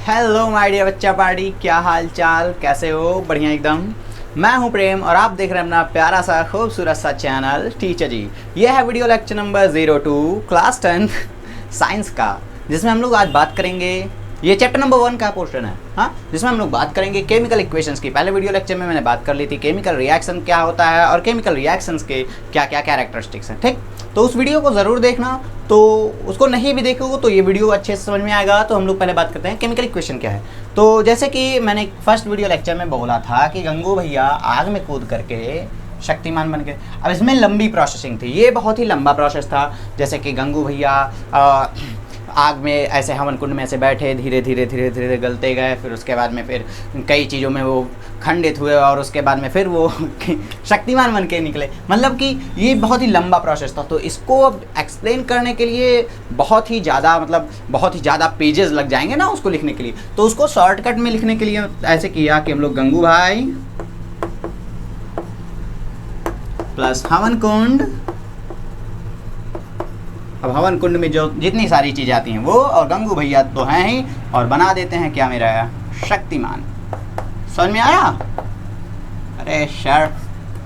Hello my dear बच्चा party, क्या हाल चाल, कैसे हो? बढ़िया एकदम। मैं हूं प्रेम और आप देख रहे हैं अपना प्यारा सा खूबसूरत सा चैनल टीचर जी। यह है video lecture number 02 class 10 science का, जिसमें हम लोग आज बात करेंगे। ये चैप्टर नंबर 1 का पोर्शन है, हाँ, जिसमें हम लोग बात करेंगे केमिकल इक्वेशंस की। पहले वीडियो लेक्चर में मैंने बात कर ली थी केमिकल रिएक्शन क्या होता है और केमिकल रिएक्शंस के क्या क्या कैरेक्टरिस्टिक्स हैं, ठीक। तो उस वीडियो को ज़रूर देखना। तो उसको नहीं भी देखोगे तो ये वीडियो अच्छे से समझ में आएगा। तो हम लोग पहले बात करते हैं केमिकल इक्वेशन क्या है। तो जैसे कि मैंने फर्स्ट वीडियो लेक्चर में बोला था कि गंगू भैया आग में कूद करके शक्तिमान बन गए। अब इसमें लंबी प्रोसेसिंग थी, ये बहुत ही लंबा प्रोसेस था। जैसे कि गंगू भैया आग में ऐसे हवन कुंड में ऐसे बैठे, धीरे धीरे धीरे धीरे गलते गए, फिर उसके बाद में फिर कई चीज़ों में वो खंडित हुए और उसके बाद में फिर वो शक्तिमान बन के निकले। मतलब कि ये बहुत ही लंबा प्रोसेस था। तो इसको अब एक्सप्लेन करने के लिए बहुत ही ज़्यादा पेजेस लग जाएंगे ना उसको लिखने के लिए। तो उसको शॉर्टकट में लिखने के लिए ऐसे किया कि हम लोग गंगू भाई प्लस हवन कुंड। अब हवन कुंड में जो जितनी सारी चीज़ें आती हैं वो, और गंगू भैया तो हैं ही, और बना देते हैं क्या मेरा शक्तिमान। समझ में आया? अरे सर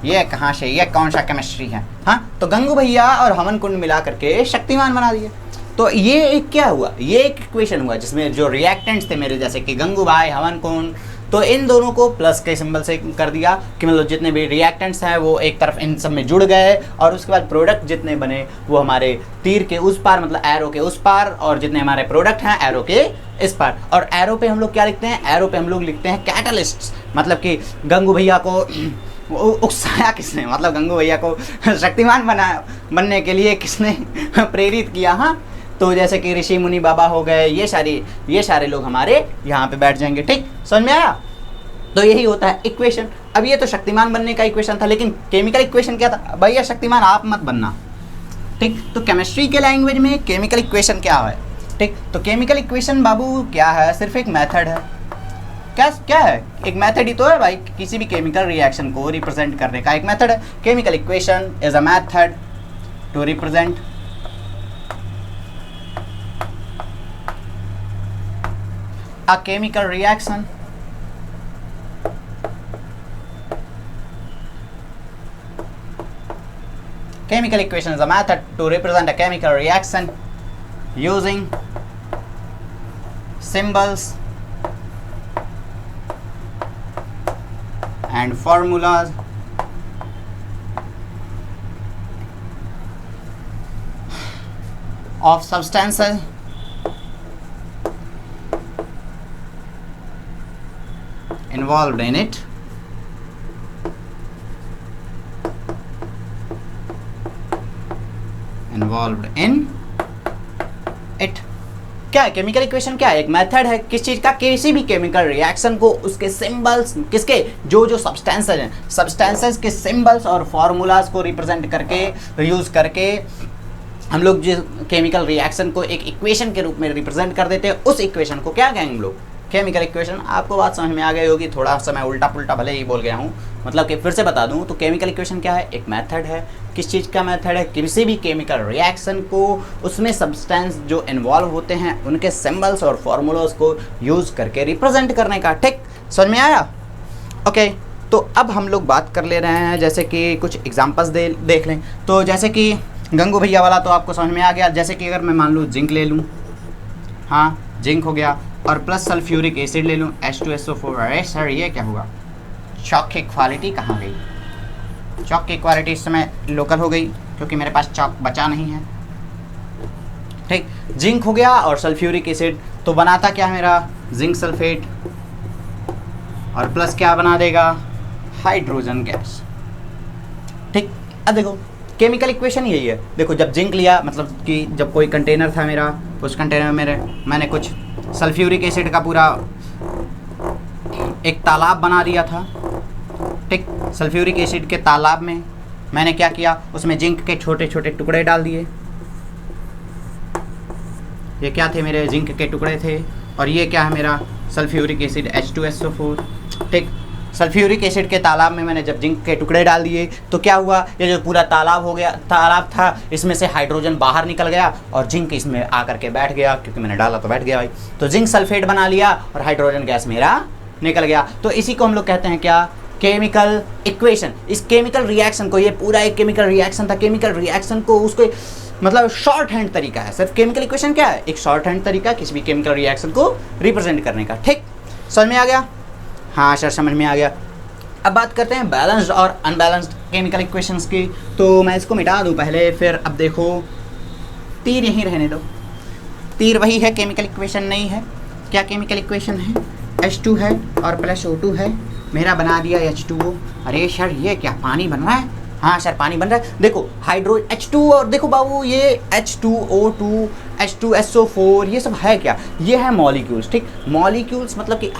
ये कहाँ से, ये कौन सा केमिस्ट्री है? हाँ, तो गंगू भैया और हवन कुंड मिला करके शक्तिमान बना दिए। तो ये एक क्या हुआ, ये एक इक्वेशन हुआ जिसमें जो रिएक्टेंट्स थे मेरे, जैसे कि गंगू भाई, हवन कुंड, तो इन दोनों को प्लस के सिंबल से कर दिया कि मतलब जितने भी रिएक्टेंट्स हैं वो एक तरफ इन सब में जुड़ गए, और उसके बाद प्रोडक्ट जितने बने वो हमारे तीर के उस पार, मतलब एरो के उस पार, और जितने हमारे प्रोडक्ट हैं एरो के इस पार। और एरो पे हम लोग क्या लिखते हैं? एरो पे हम लोग लिखते हैं कैटलिस्ट्स। मतलब कि गंगू भैया को उकसाया किसने, मतलब गंगू भैया को शक्तिमान बनने के लिए किसने प्रेरित किया? हाँ, तो जैसे कि ऋषि मुनि बाबा हो गए, ये सारे लोग हमारे यहाँ पे बैठ जाएंगे, ठीक। समझ में आया? तो यही होता है इक्वेशन। अब ये तो शक्तिमान बनने का इक्वेशन था, लेकिन केमिकल इक्वेशन क्या था? भैया शक्तिमान आप मत बनना, ठीक। तो केमिस्ट्री के लैंग्वेज में केमिकल इक्वेशन क्या है, ठीक। तो केमिकल इक्वेशन बाबू क्या है? सिर्फ एक मेथड है। क्या है? एक मेथड ही तो है भाई, किसी भी केमिकल रिएक्शन को रिप्रेजेंट करने का एक मेथड है। Chemical equation is a method to represent a chemical reaction chemical equation is a method to represent a chemical reaction using symbols and formulas of substances involved in it क्या है chemical equation? क्या है? एक method है किस चीज़ का? किसी भी केमिकल रिएक्शन को उसके सिंबल्स, किसके, जो सब्सटेंसेस हैं, सब्सटेंसेस के सिंबल्स और फार्मूलाज को रिप्रेजेंट करके, यूज़ करके हम लोग जिस केमिकल रिएक्शन को एक इक्वेशन के रूप में रिप्रेजेंट कर देते हैं, उस इक्वेशन को क्या कहेंगे हम लोग? Chemical equation. आपको बात समझ में आ गई होगी, थोड़ा सा मैं उल्टा पुल्टा भले ही बोल गया हूँ, मतलब कि फिर से बता दूँ तो केमिकल इक्वेशन क्या है? एक मेथड है। किस चीज़ का मेथड है? किसी भी केमिकल रिएक्शन को उसमें सब्सटेंस जो इन्वॉल्व होते हैं उनके सिंबल्स और फार्मूलाज को यूज़ करके रिप्रेजेंट करने का, ठीक। समझ में आया? ओके, तो अब हम लोग बात कर ले रहे हैं, जैसे कि कुछ एग्जाम्पल्स देख लें। तो जैसे कि गंगू भैया वाला तो आपको समझ में आ गया। जैसे कि अगर मैं मान लूँ जिंक ले लूँ, हाँ जिंक हो गया, और प्लस सल्फ्यूरिक एसिड ले लूँ H2SO4। अरे सर ये क्या हुआ? चॉक की क्वालिटी कहाँ गई? चॉक की क्वालिटी इस समय लोकल हो गई क्योंकि मेरे पास चॉक बचा नहीं है, ठीक। जिंक हो गया और सल्फ्यूरिक एसिड, तो बनाता क्या मेरा? जिंक सल्फेट, और प्लस क्या बना देगा? हाइड्रोजन गैस, ठीक। अब देखो केमिकल इक्वेशन यही है। देखो जब जिंक लिया, मतलब कि जब कोई कंटेनर था मेरा, उस कंटेनर में मैंने कुछ सल्फ्यूरिक एसिड का पूरा एक तालाब बना दिया था, ठीक। सल्फ्यूरिक एसिड के तालाब में मैंने क्या किया? उसमें जिंक के छोटे छोटे टुकड़े डाल दिए। ये क्या थे? मेरे जिंक के टुकड़े थे। और ये क्या है? मेरा सल्फ्यूरिक एसिड H2SO4, ठीक। सल्फ्यूरिक एसिड के तालाब में मैंने जब जिंक के टुकड़े डाल दिए तो क्या हुआ, ये जो पूरा तालाब हो गया, तालाब था, इसमें से हाइड्रोजन बाहर निकल गया और जिंक इसमें आकर के बैठ गया, क्योंकि मैंने डाला तो बैठ गया भाई। तो जिंक सल्फेट बना लिया और हाइड्रोजन गैस मेरा निकल गया। तो इसी को हम लोग कहते हैं क्या, केमिकल इक्वेशन। इस केमिकल रिएक्शन को, ये पूरा एक केमिकल रिएक्शन था, केमिकल रिएक्शन को उसको मतलब शॉर्ट हैंड तरीका है। सिर्फ केमिकल इक्वेशन क्या है, एक शॉर्ट हैंड तरीका किसी भी केमिकल रिएक्शन को रिप्रेजेंट करने का। ठीक, समझ में आ गया? हाँ सर समझ में आ गया। अब बात करते हैं बैलेंस्ड और अनबैलेंस्ड केमिकल इक्वेशंस की। तो मैं इसको मिटा दूँ पहले, फिर अब देखो तीर यहीं रहने दो। तीर वही है, केमिकल इक्वेशन नहीं है। क्या केमिकल इक्वेशन है, H2 है और प्लस O2 है, मेरा बना दिया H2O। अरे सर ये क्या पानी बन रहा है? हाँ सर पानी बन रहा है। देखो हाइड्रो H2 और देखो बाबू ये H2O2 H2SO4 ये सब है क्या, ये है मॉलिक्यूल्स। ठीक, मॉलिक्यूल्स मतलब कि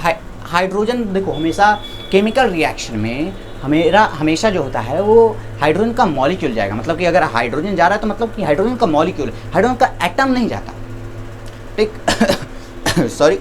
हाइड्रोजन देखो हमेशा केमिकल रिएक्शन में हमेशा जो होता है वो हाइड्रोजन का मॉलिक्यूल जाएगा। मतलब कि अगर हाइड्रोजन जा रहा है तो मतलब कि हाइड्रोजन का मॉलिक्यूल, हाइड्रोजन का एटम नहीं जाता। ठीक सॉरी,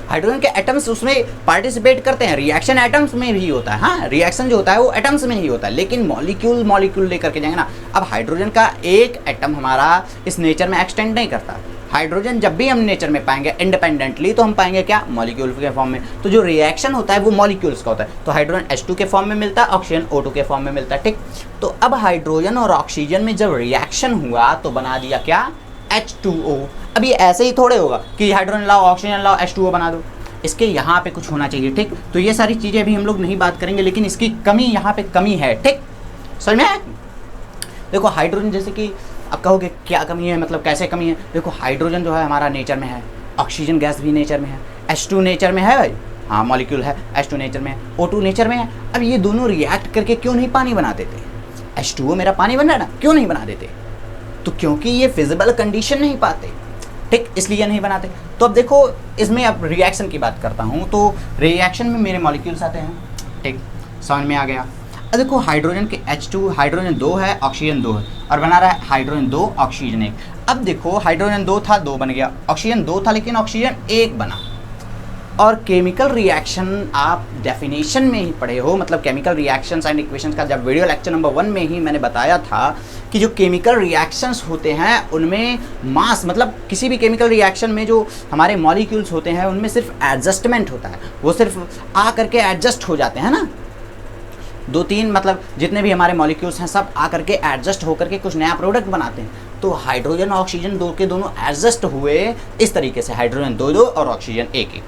हाइड्रोजन के एटम्स उसमें पार्टिसिपेट करते हैं, रिएक्शन एटम्स में भी होता है। हाँ रिएक्शन जो होता है वो एटम्स में ही होता है, लेकिन मॉलिक्यूल लेकर के जाएंगे ना। अब हाइड्रोजन का एक एटम हमारा इस नेचर में एक्सटेंड नहीं करता। हाइड्रोजन जब भी हम नेचर में पाएंगे इंडिपेंडेंटली तो हम पाएंगे क्या, मॉलिक्यूल के फॉर्म में। तो जो रिएक्शन होता है वो मॉलिक्यूल्स का होता है। तो हाइड्रोजन H2 के फॉर्म में मिलता है, ऑक्सीजन O2 के फॉर्म में मिलता है। ठीक, तो अब हाइड्रोजन और ऑक्सीजन में जब रिएक्शन हुआ तो बना दिया क्या, H2O। अब ये ऐसे ही थोड़े होगा कि हाइड्रोजन लाओ ऑक्सीजन लाओ H2O बना दो, इसके यहाँ पे कुछ होना चाहिए। ठीक, तो ये सारी चीज़ें अभी हम लोग नहीं बात करेंगे, लेकिन इसकी कमी यहाँ पे कमी है। ठीक, समझ में आया? देखो हाइड्रोजन जैसे कि अब कहोगे क्या कमी है, मतलब कैसे कमी है। देखो हाइड्रोजन जो है हमारा नेचर में है, ऑक्सीजन गैस भी नेचर में है, H2 नेचर में है भाई, हाँ मॉलिक्यूल है, H2 नेचर में है, O2 नेचर में है। अब ये दोनों रिएक्ट करके क्यों नहीं पानी बना देते? H2O मेरा पानी बन रहा है ना, क्यों नहीं बना देते? तो क्योंकि ये फिजिबल कंडीशन नहीं पाते। ठीक, इसलिए नहीं बनाते। तो अब देखो इसमें अब रिएक्शन की बात करता हूँ, तो रिएक्शन में मेरे मॉलिक्यूल्स आते हैं। ठीक, समझ में आ गया? अब देखो हाइड्रोजन के H2, हाइड्रोजन 2 है, ऑक्सीजन 2 है और बना रहा है हाइड्रोजन 2 ऑक्सीजन 1। अब देखो हाइड्रोजन 2 था 2 बन गया, ऑक्सीजन 2 था लेकिन ऑक्सीजन 1 बना। और केमिकल रिएक्शन आप डेफिनेशन में ही पढ़े हो, मतलब केमिकल रिएक्शंस एंड इक्वेशंस का जब वीडियो लेक्चर नंबर 1 में ही मैंने बताया था कि जो केमिकल रिएक्शंस होते हैं उनमें मास, मतलब किसी भी केमिकल रिएक्शन में जो हमारे मॉलिक्यूल्स होते हैं उनमें सिर्फ एडजस्टमेंट होता है, वो सिर्फ आ करके एडजस्ट हो जाते हैं ना। 2-3 मतलब जितने भी हमारे मॉलिक्यूल्स हैं सब आ करके एडजस्ट होकर के कुछ नया प्रोडक्ट बनाते हैं। तो हाइड्रोजन और ऑक्सीजन 2 के दोनों एडजस्ट हुए इस तरीके से, हाइड्रोजन 2-2 और ऑक्सीजन 1-1।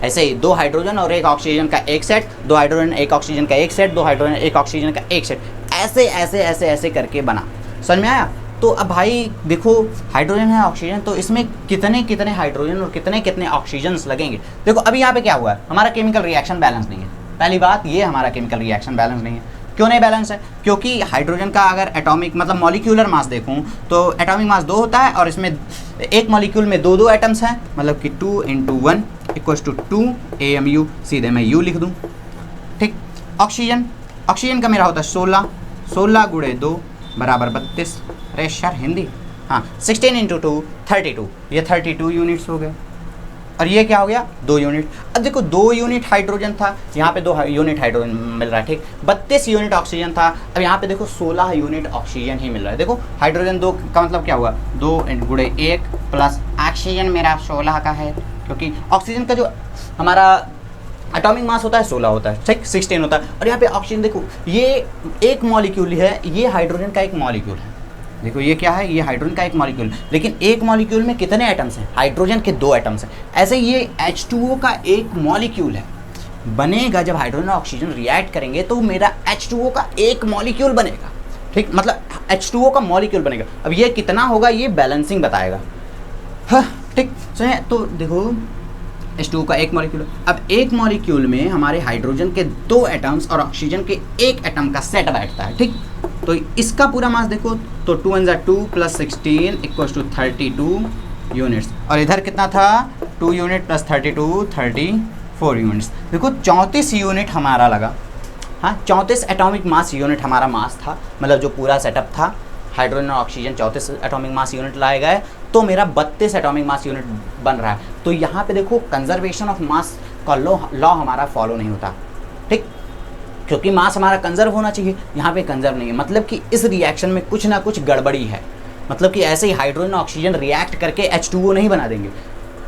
ऐसे ही 2 हाइड्रोजन और 1 ऑक्सीजन का एक सेट, 2 हाइड्रोजन 1 ऑक्सीजन का एक सेट, 2 हाइड्रोजन 1 ऑक्सीजन का एक सेट, ऐसे ऐसे ऐसे ऐसे करके बना। समझ में आया? तो अब भाई देखो हाइड्रोजन है ऑक्सीजन, तो इसमें कितने कितने हाइड्रोजन और कितने कितने ऑक्सीजन्स लगेंगे। देखो अभी यहाँ पे क्या हुआ है, हमारा केमिकल रिएक्शन बैलेंस नहीं है। पहली बात ये हमारा केमिकल रिएक्शन बैलेंस नहीं है। क्यों नहीं बैलेंस है? क्योंकि हाइड्रोजन का अगर एटॉमिक मतलब मॉलिक्यूलर मास देखूं तो एटॉमिक मास 2 होता है और इसमें एक मॉलिक्यूल में 2 एटम्स हैं, मतलब कि 2 × 1 = 2 AMU, सीधे मैं U लिख दूं। ठीक, ऑक्सीजन का मेरा होता है 16 × 2 = 32। अरे सर हिंदी, हाँ 16 × 2 32, ये 32 यूनिट्स हो गए। और ये क्या हो गया, 2 यूनिट। अब देखो 2 यूनिट हाइड्रोजन था, यहाँ पे 2 यूनिट हाइड्रोजन मिल रहा है। ठीक, 32 यूनिट ऑक्सीजन था, अब यहाँ पे देखो 16 यूनिट ऑक्सीजन ही मिल रहा है। देखो हाइड्रोजन 2 का मतलब क्या हुआ, 2 × 1 प्लस ऑक्सीजन मेरा 16 का है, क्योंकि ऑक्सीजन का जो हमारा एटॉमिक मास होता है 16 होता है। ठीक, 16 होता है। और यहाँ पे ऑक्सीजन देखो ये एक मॉलिक्यूल है, ये हाइड्रोजन का एक मॉलिक्यूल है। देखो ये क्या है, ये हाइड्रोजन का एक मॉलिक्यूल, लेकिन एक मॉलिक्यूल में कितने एटम्स हैं, हाइड्रोजन के 2 एटम्स हैं। ऐसे ये H2O का एक मॉलिक्यूल है, बनेगा जब हाइड्रोजन और ऑक्सीजन रिएक्ट करेंगे तो मेरा H2O का एक मॉलिक्यूल बनेगा। ठीक, मतलब H2O का मॉलिक्यूल बनेगा। अब ये कितना होगा ये बैलेंसिंग बताएगा। हाँ ठीक, सुनिए तो देखो H2O का एक मॉलिक्यूल, अब एक मॉलिक्यूल में हमारे हाइड्रोजन के 2 एटम्स और ऑक्सीजन के एक एटम का सेट बैठता है। ठीक, तो इसका पूरा मास देखो तो 2 × 2 + 16 = 32 यूनिट्स, और इधर कितना था 2 यूनिट + 32 34 यूनिट्स। देखो 34 यूनिट हमारा लगा। हाँ 34 एटॉमिक मास यूनिट हमारा मास था, मतलब जो पूरा सेटअप था हाइड्रोजन और ऑक्सीजन 34 एटॉमिक मास यूनिट लाए गए, तो मेरा 32 एटॉमिक मास यूनिट बन रहा है। तो यहाँ पे देखो कंजर्वेशन ऑफ मास का लॉ हमारा फॉलो नहीं होता। ठीक, क्योंकि मास हमारा कंजर्व होना चाहिए, यहाँ पे कंजर्व नहीं है, मतलब कि इस रिएक्शन में कुछ ना कुछ गड़बड़ी है। मतलब कि ऐसे ही हाइड्रोजन ऑक्सीजन रिएक्ट करके H2O नहीं बना देंगे,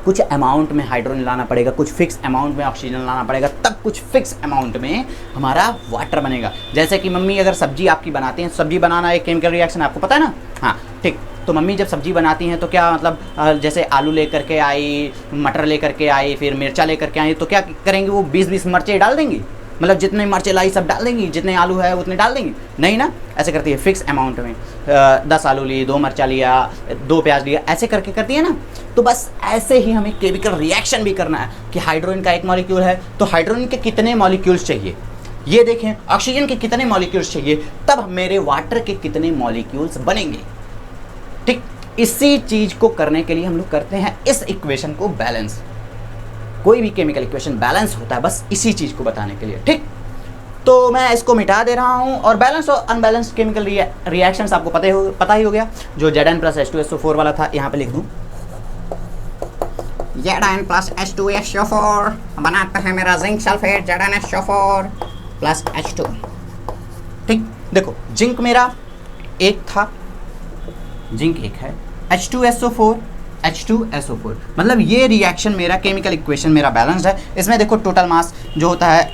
कुछ अमाउंट में हाइड्रोजन लाना पड़ेगा, कुछ फिक्स अमाउंट में ऑक्सीजन लाना पड़ेगा, तब कुछ फिक्स अमाउंट में हमारा वाटर बनेगा। जैसे कि मम्मी अगर सब्जी आपकी बनाती हैं, सब्जी बनाना एक केमिकल रिएक्शन आपको पता है ना, हाँ ठीक। तो मम्मी जब सब्जी बनाती हैं तो क्या मतलब जैसे आलू लेकर के आई, मटर लेकर के आई, फिर मिर्चा लेकर के आई, तो क्या करेंगे वो 20-20 मिर्चें डाल देंगी, मतलब जितने मिर्चें लाई सब डाल देंगी, जितने आलू है उतने डाल देंगी, नहीं ना, ऐसे करती है फिक्स अमाउंट में। 10 आलू लिए, 2 मिर्चा लिया, 2 प्याज लिया, ऐसे करके करती है ना। तो बस ऐसे ही हमें केमिकल रिएक्शन भी करना है कि हाइड्रोजन का एक मॉलिक्यूल है तो हाइड्रोजन के कितने मॉलिक्यूल्स चाहिए, ये देखें, ऑक्सीजन के कितने मॉलिक्यूल्स चाहिए, तब मेरे वाटर के कितने मॉलिक्यूल्स बनेंगे। ठीक, इसी चीज को करने के लिए हम लोग करते हैं इस इक्वेशन को बैलेंस। कोई भी केमिकल इक्वेशन बैलेंस होता है बस इसी चीज को बताने के लिए। ठीक, तो मैं इसको मिटा दे रहा हूं और बैलेंस और अनबैलेंस केमिकल रिएक्शंस आपको पता ही हो गया। जो Zn प्लस H2SO4 वाला था यहाँ पे लिख दूं, Zn प्लस H2SO4 बनाता है मेरा zinc sulphate ZnSO4 plus H2। ठीक, देखो जिंक मेरा एक था, जिंक एक है, H2SO4 H2SO4, मतलब ये रिएक्शन मेरा केमिकल इक्वेशन मेरा बैलेंस्ड है। इसमें देखो टोटल मास जो होता है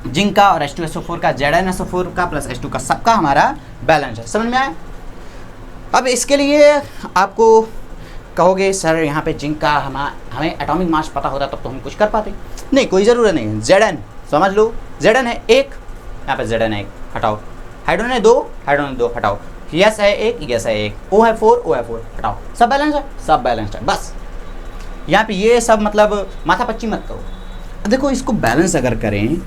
जिंक का और H2SO4 का, ZnSO4 का प्लस H2 का, सबका हमारा बैलेंस है। समझ में आया? अब इसके लिए आपको कहोगे सर यहाँ पे जिंक का हमें एटॉमिक मास पता होता तब तो हम कुछ कर पाते, नहीं कोई ज़रूरत नहीं। Zn समझ लो, Zn है 1, यहाँ पे Zn है 1, हटाओ, हाइड्रोजन है 2, हाइड्रोजन 2 हटाओ, यस है 1, यस है 1, O है 4, O है 4 हटाओ, सब बैलेंस है, सब बैलेंस है। बस यहाँ पे ये सब मतलब माथा पच्ची मत करो। देखो इसको बैलेंस अगर करें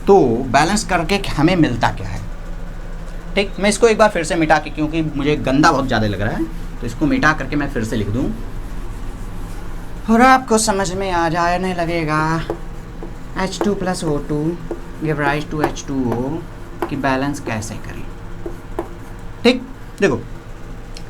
तो बैलेंस करके हमें मिलता क्या है। ठीक, मैं इसको एक बार फिर से मिटा के, क्योंकि मुझे गंदा बहुत ज़्यादा लग रहा है, तो इसको मिटा करके मैं फिर से लिख दूँ और आपको समझ में आ जाने लगेगा। H2 plus O2 give rise to H2O की बैलेंस कैसे करें। ठीक, देखो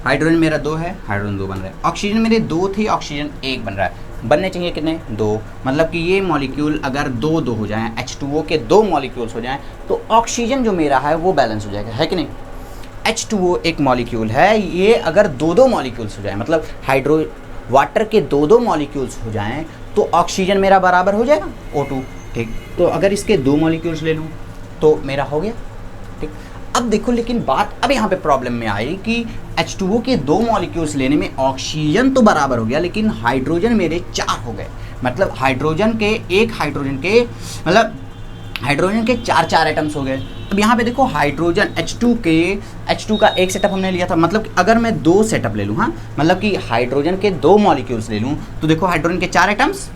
हाइड्रोजन मेरा 2 है, हाइड्रोजन 2 बन रहा है, ऑक्सीजन मेरे 2 थे, ऑक्सीजन 1 बन रहा है, बनने चाहिए कितने 2, मतलब कि ये मॉलिक्यूल अगर 2-2 हो जाएं, H2O के 2 मॉलिक्यूल्स हो जाएं तो ऑक्सीजन जो मेरा है वो बैलेंस हो जाएगा, है कि नहीं। H2O एक मॉलिक्यूल है, ये अगर 2-2 मॉलिक्यूल्स हो जाएं, मतलब वाटर के 2-2 मॉलिक्यूल्स हो जाएं तो ऑक्सीजन मेरा बराबर हो जाएगा O2। ठीक, तो अगर इसके 2 मॉलिक्यूल्स ले लूँ तो मेरा हो गया। ठीक, अब देखो लेकिन बात अब यहाँ पे प्रॉब्लम में आई कि H2O के 2 मॉलिक्यूल्स लेने में ऑक्सीजन तो बराबर हो गया लेकिन हाइड्रोजन मेरे 4 हो गए, मतलब हाइड्रोजन के 4 एटम्स हो गए। अब यहाँ पे देखो हाइड्रोजन H2 का एक सेटअप हमने लिया था, मतलब कि अगर मैं 2 सेटअप ले लूँ, हाँ मतलब कि हाइड्रोजन के 2 मॉलिक्यूल्स ले लूँ तो देखो हाइड्रोजन के 4 एटम्स,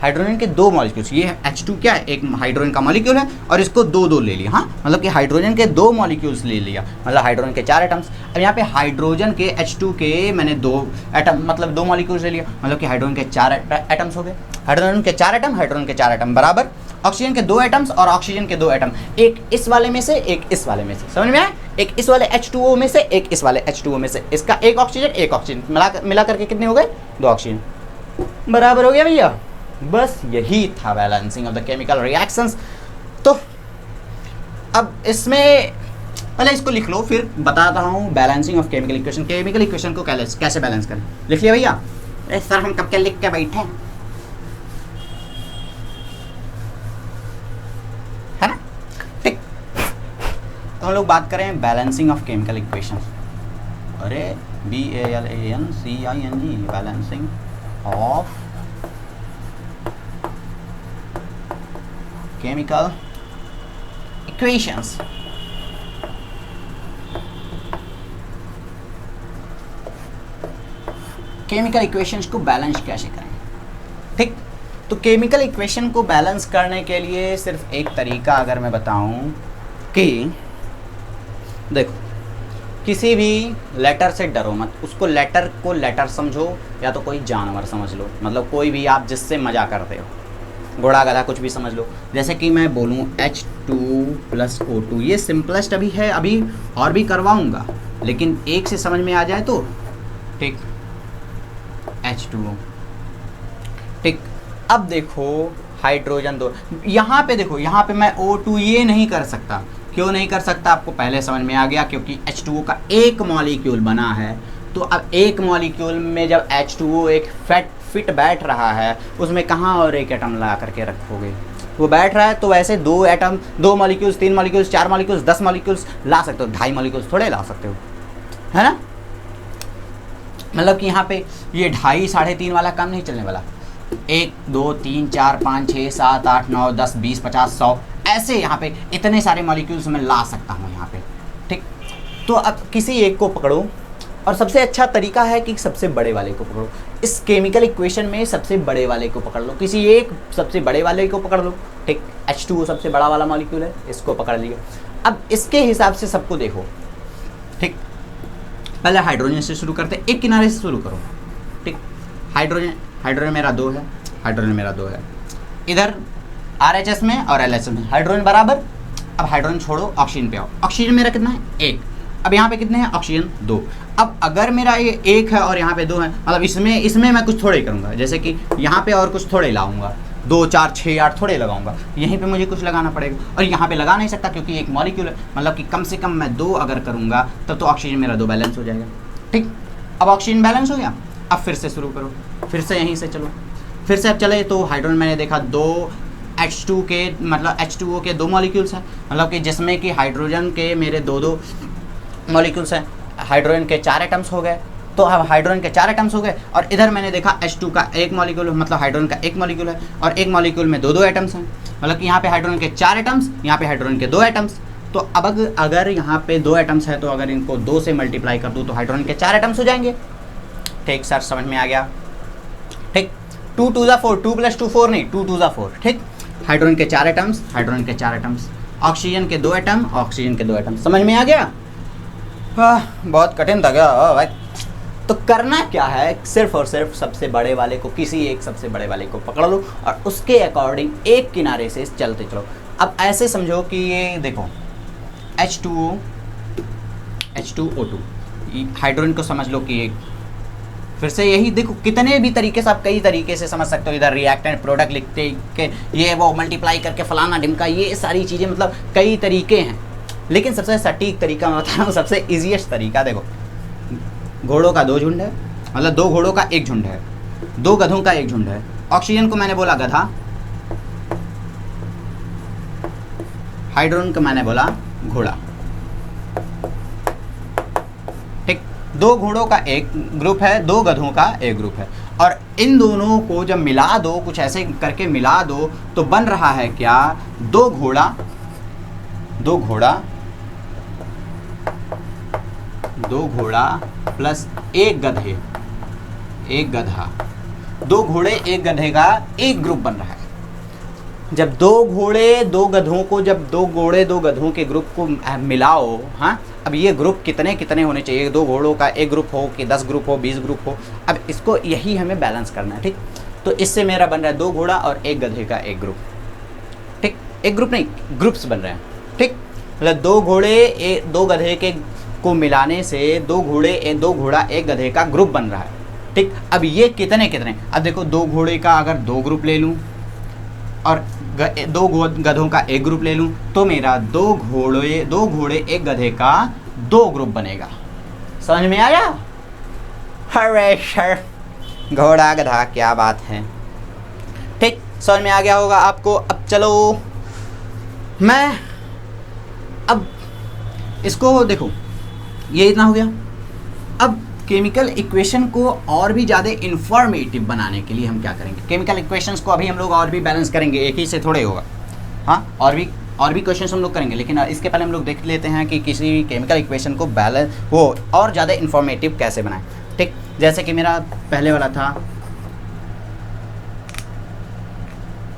हाइड्रोजन के 2 मॉलिक्यूल्स, ये H2 क्या है, एक हाइड्रोजन का मॉलिक्यूल है और इसको 2-2 ले लिया, हाँ मतलब कि हाइड्रोजन के 2 मॉलिक्यूल्स ले लिया, मतलब हाइड्रोजन के 4 एटम्स। अब यहाँ पे हाइड्रोजन के H2 के मैंने 2 एटम मतलब 2 मॉलिक्यूल्स ले लिया, मतलब कि हाइड्रोजन के 4 एटम्स हो गए। हाइड्रोजन के 4 एटम, हाइड्रोजन के 4 एटम बराबर ऑक्सीजन के 2 एटम्स और ऑक्सीजन के 2 एटम, एक इस वाले में से एक इस वाले में से, समझ में आया, एक इस वाले H2O में से एक इस वाले H2O में से, इसका एक ऑक्सीजन मिला करके कितने हो गए 2 ऑक्सीजन, बराबर हो गया भैया। बस यही था balancing of the chemical reactions. तो अब इसमें पहले इसको लिख लो फिर बताता हूँ balancing of chemical equation. Chemical equation को कैसे बैलेंस करें, लिख लिया भैया। अरे सर हम कब के लिख के बैठे है ना। ठीक, तो हम लोग बात करें बैलेंसिंग ऑफ केमिकल इक्वेशन। अरे BALANCING balancing of chemical equations। Chemical equations को बैलेंस कैसे करें। ठीक, तो केमिकल इक्वेशन को बैलेंस करने के लिए सिर्फ एक तरीका अगर मैं बताऊं कि देखो किसी भी लेटर से डरो मत, उसको लेटर को लेटर समझो या तो कोई जानवर समझ लो, मतलब कोई भी आप जिससे मजा करते हो, घोड़ा गधा कुछ भी समझ लो। जैसे कि मैं बोलूँ H2 प्लस O2, ये सिंपलेस्ट अभी है, अभी और भी करवाऊँगा लेकिन एक से समझ में आ जाए तो ठीक। H2O ठीक, अब देखो हाइड्रोजन 2। यहाँ पे देखो, यहाँ पे मैं O2 ये नहीं कर सकता। क्यों नहीं कर सकता आपको पहले समझ में आ गया, क्योंकि H2O का एक मॉलिक्यूल बना है। तो अब एक मॉलिक्यूल में जब H2O एक फिट बैठ रहा है, उसमें कहाँ और एक एटम लगा करके रखोगे? वो बैठ रहा है तो वैसे 2 atom, 2 molecules, 3 molecules, 4 molecules, 10 molecules ला सकते हो, 2.5 मॉलिक्यूल्स थोड़े ला सकते हो, है ना। मतलब कि यहाँ पे ये 2.5 3.5 वाला काम नहीं चलने वाला। 1 2 3 4 5 6 7 8 9 10 20 50 100 ऐसे यहाँ पे इतने सारे मॉलिक्यूल्स मैं ला सकता हूँ यहाँ पे, ठीक। तो अब किसी एक को पकड़ो, और सबसे अच्छा तरीका है कि सबसे बड़े वाले को पकड़ो। इस केमिकल इक्वेशन में सबसे बड़े वाले को पकड़ लो, किसी एक सबसे बड़े वाले को पकड़ लो, ठीक। H2O सबसे बड़ा वाला मॉलिक्यूल है, इसको पकड़ लिया। अब इसके हिसाब से सबको देखो, ठीक। पहले हाइड्रोजन से शुरू करते, एक किनारे से शुरू करो, ठीक। हाइड्रोजन मेरा 2 है, हाइड्रोजन मेरा 2 है। इधर RHS में और LHS में हाइड्रोजन बराबर। अब हाइड्रोजन छोड़ो, ऑक्सीजन पे आओ। ऑक्सीजन मेरा कितना है? 1। अब यहाँ पे कितने हैं? ऑक्सीजन 2। अब अगर मेरा ये 1 है और यहाँ पे 2 है, मतलब इसमें मैं कुछ थोड़े करूँगा, जैसे कि यहाँ पे और कुछ थोड़े लाऊंगा, 2 4 6 8 थोड़े लगाऊंगा, यहीं पे मुझे कुछ लगाना पड़ेगा, और यहाँ पे लगा नहीं सकता क्योंकि एक मॉलिक्यूल है। मतलब कि कम से कम मैं 2 अगर करूँगा तब तो ऑक्सीजन मेरा 2 बैलेंस हो जाएगा, ठीक। अब ऑक्सीजन बैलेंस हो गया, अब फिर से शुरू करो, फिर से यहीं से चलो, फिर से अब चले तो हाइड्रोजन मैंने देखा 2 H2 के, मतलब H2O के 2 मॉलिक्यूल्स हैं, मतलब कि जिसमें कि हाइड्रोजन के मेरे 2 मॉलिक्यूल्स हैं, हाइड्रोजन के 4 एटम्स हो गए। तो अब हाइड्रोजन के 4 एटम्स हो गए, और इधर मैंने देखा H2 का 1 मॉलिक्यूल, मतलब हाइड्रोजन का 1 मॉलिक्यूल है, और एक मॉलिक्यूल में 2 एटम्स हैं, मतलब कि यहाँ पे हाइड्रोजन के 4 एटम्स, यहाँ पे हाइड्रोजन के 2 एटम्स। तो अब अगर यहाँ पे 2 एटम्स है तो अगर इनको 2 से मल्टीप्लाई कर दूँ तो हाइड्रोजन के 4 एटम्स हो जाएंगे, ठीक। सर समझ में आ गया, ठीक। 2 2 ज़ा 4, 2 + 2 4 नहीं, 2 2 ज़ा 4, ठीक। हाइड्रोजन के 4 एटम्स, हाइड्रोजन के 4 एटम्स, ऑक्सीजन के 2 एटम, ऑक्सीजन के 2 एटम। समझ में आ गया? बहुत कठिन था क्या भाई? तो करना क्या है, सिर्फ और सिर्फ सबसे बड़े वाले को, किसी एक सबसे बड़े वाले को पकड़ लो और उसके अकॉर्डिंग एक किनारे से चलते चलो। अब ऐसे समझो कि ये देखो H2O, H2O2, हाइड्रोजन को समझ लो कि एक, फिर से यही देखो कितने भी तरीके से आप कई तरीके से समझ सकते हो। इधर रिएक्टेंट प्रोडक्ट लिखते के ये वो मल्टीप्लाई करके फलाना ढिमका, ये सारी चीज़ें, मतलब कई तरीके हैं, लेकिन सबसे सटीक तरीका मैं बता रहा हूँ, सबसे ईजीएस्ट तरीका। देखो घोड़ों का 2 झुंड है, मतलब 2 घोड़ों का 1 झुंड है, 2 गधों का 1 झुंड है। ऑक्सीजन को मैंने बोला गधा, हाइड्रोजन को मैंने बोला घोड़ा, ठीक। 2 घोड़ों का 1 ग्रुप है, 2 गधों का 1 ग्रुप है, और इन दोनों को जब मिला दो, कुछ ऐसे करके मिला दो, तो बन रहा है क्या? 2 घोड़ा 2 घोड़ा प्लस 1 गधे, 1 गधा, 2 घोड़े 1 गधे का 1 ग्रुप बन रहा है। जब 2 घोड़े 2 गधों को, जब 2 घोड़े 2 गधों के ग्रुप को मिलाओ, हाँ, अब ये ग्रुप कितने होने चाहिए? 2 घोड़ों का 1 ग्रुप हो कि 10 ग्रुप हो, 20 ग्रुप हो, अब इसको यही हमें बैलेंस करना है, ठीक। तो इससे मेरा बन रहा है 2 घोड़ा और 1 गधे का 1 ग्रुप, ठीक। 1 ग्रुप नहीं, ग्रुप्स बन रहे हैं, ठीक। मतलब 2 घोड़े 2 गधे के को मिलाने से 2 घोड़ा 1 गधे का ग्रुप बन रहा है, ठीक। अब ये कितने, अब देखो 2 घोड़े का अगर 2 ग्रुप ले लूँ और 2 गधों का 1 ग्रुप ले लूँ, तो मेरा 2 घोड़े 1 गधे का 2 ग्रुप बनेगा। समझ में आया? अरे सर, घोड़ा गधा क्या बात है, ठीक। समझ में आ गया होगा आपको। अब चलो मैं अब इसको देखो, ये इतना हो गया। अब केमिकल इक्वेशन को और भी ज़्यादा इंफॉर्मेटिव बनाने के लिए हम क्या करेंगे? केमिकल इक्वेशंस को अभी हम लोग और भी बैलेंस करेंगे, एक ही से थोड़े होगा, हाँ, और भी क्वेश्चंस हम लोग करेंगे, लेकिन इसके पहले हम लोग देख लेते हैं कि किसी केमिकल इक्वेशन को बैलेंस वो और ज़्यादा इंफॉर्मेटिव कैसे बनाएं, ठीक। जैसे कि मेरा पहले वाला था,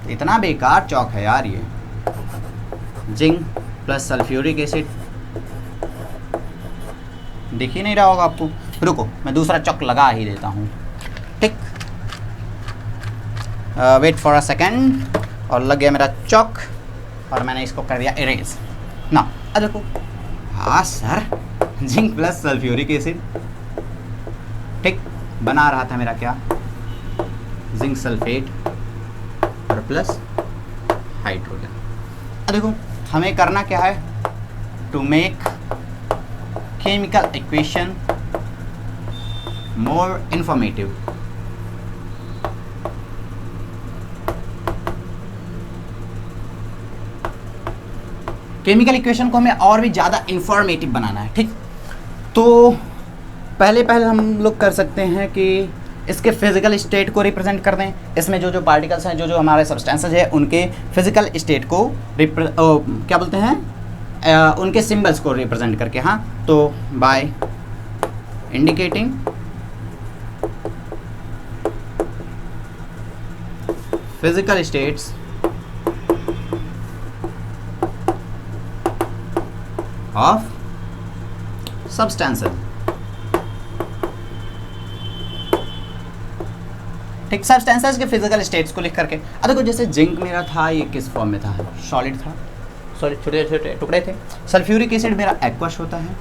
इतना बेकार चौक है यार ये, जिंक प्लस सल्फ्यूरिक एसिड, दिख ही नहीं रहा होगा आपको, रुको मैं दूसरा चौक लगा ही देता हूँ, ठीक। वेट फॉर अ सेकेंड, और लग गया मेरा चौक, और मैंने इसको कर दिया इरेज ना। अब देखो, हाँ sir, zinc plus sulphuric acid, ठीक, बना रहा था मेरा क्या? जिंक सल्फेट और प्लस हाइड्रोजन। अब देखो हमें करना क्या है, to make chemical equation more informative. Chemical equation को हमें और भी ज़्यादा इंफॉर्मेटिव बनाना है, ठीक। तो पहले हम लोग कर सकते हैं कि इसके फिजिकल स्टेट को रिप्रेजेंट कर दें। इसमें जो पार्टिकल्स हैं, जो हमारे सब्सटेंसेस हैं, उनके फिजिकल स्टेट को क्या बोलते हैं, उनके सिंबल्स को रिप्रेजेंट करके। हाँ, तो by indicating physical states of substances, ठीक, सब्सटेंसेस के फिजिकल स्टेट्स को लिख करके। अब देखो जैसे जिंक मेरा था, ये किस फॉर्म में था, सॉलिड था, सॉलिड छोटे छोटे टुकड़े थे। सल्फ्यूरिक एसिड मेरा एक्वस होता है।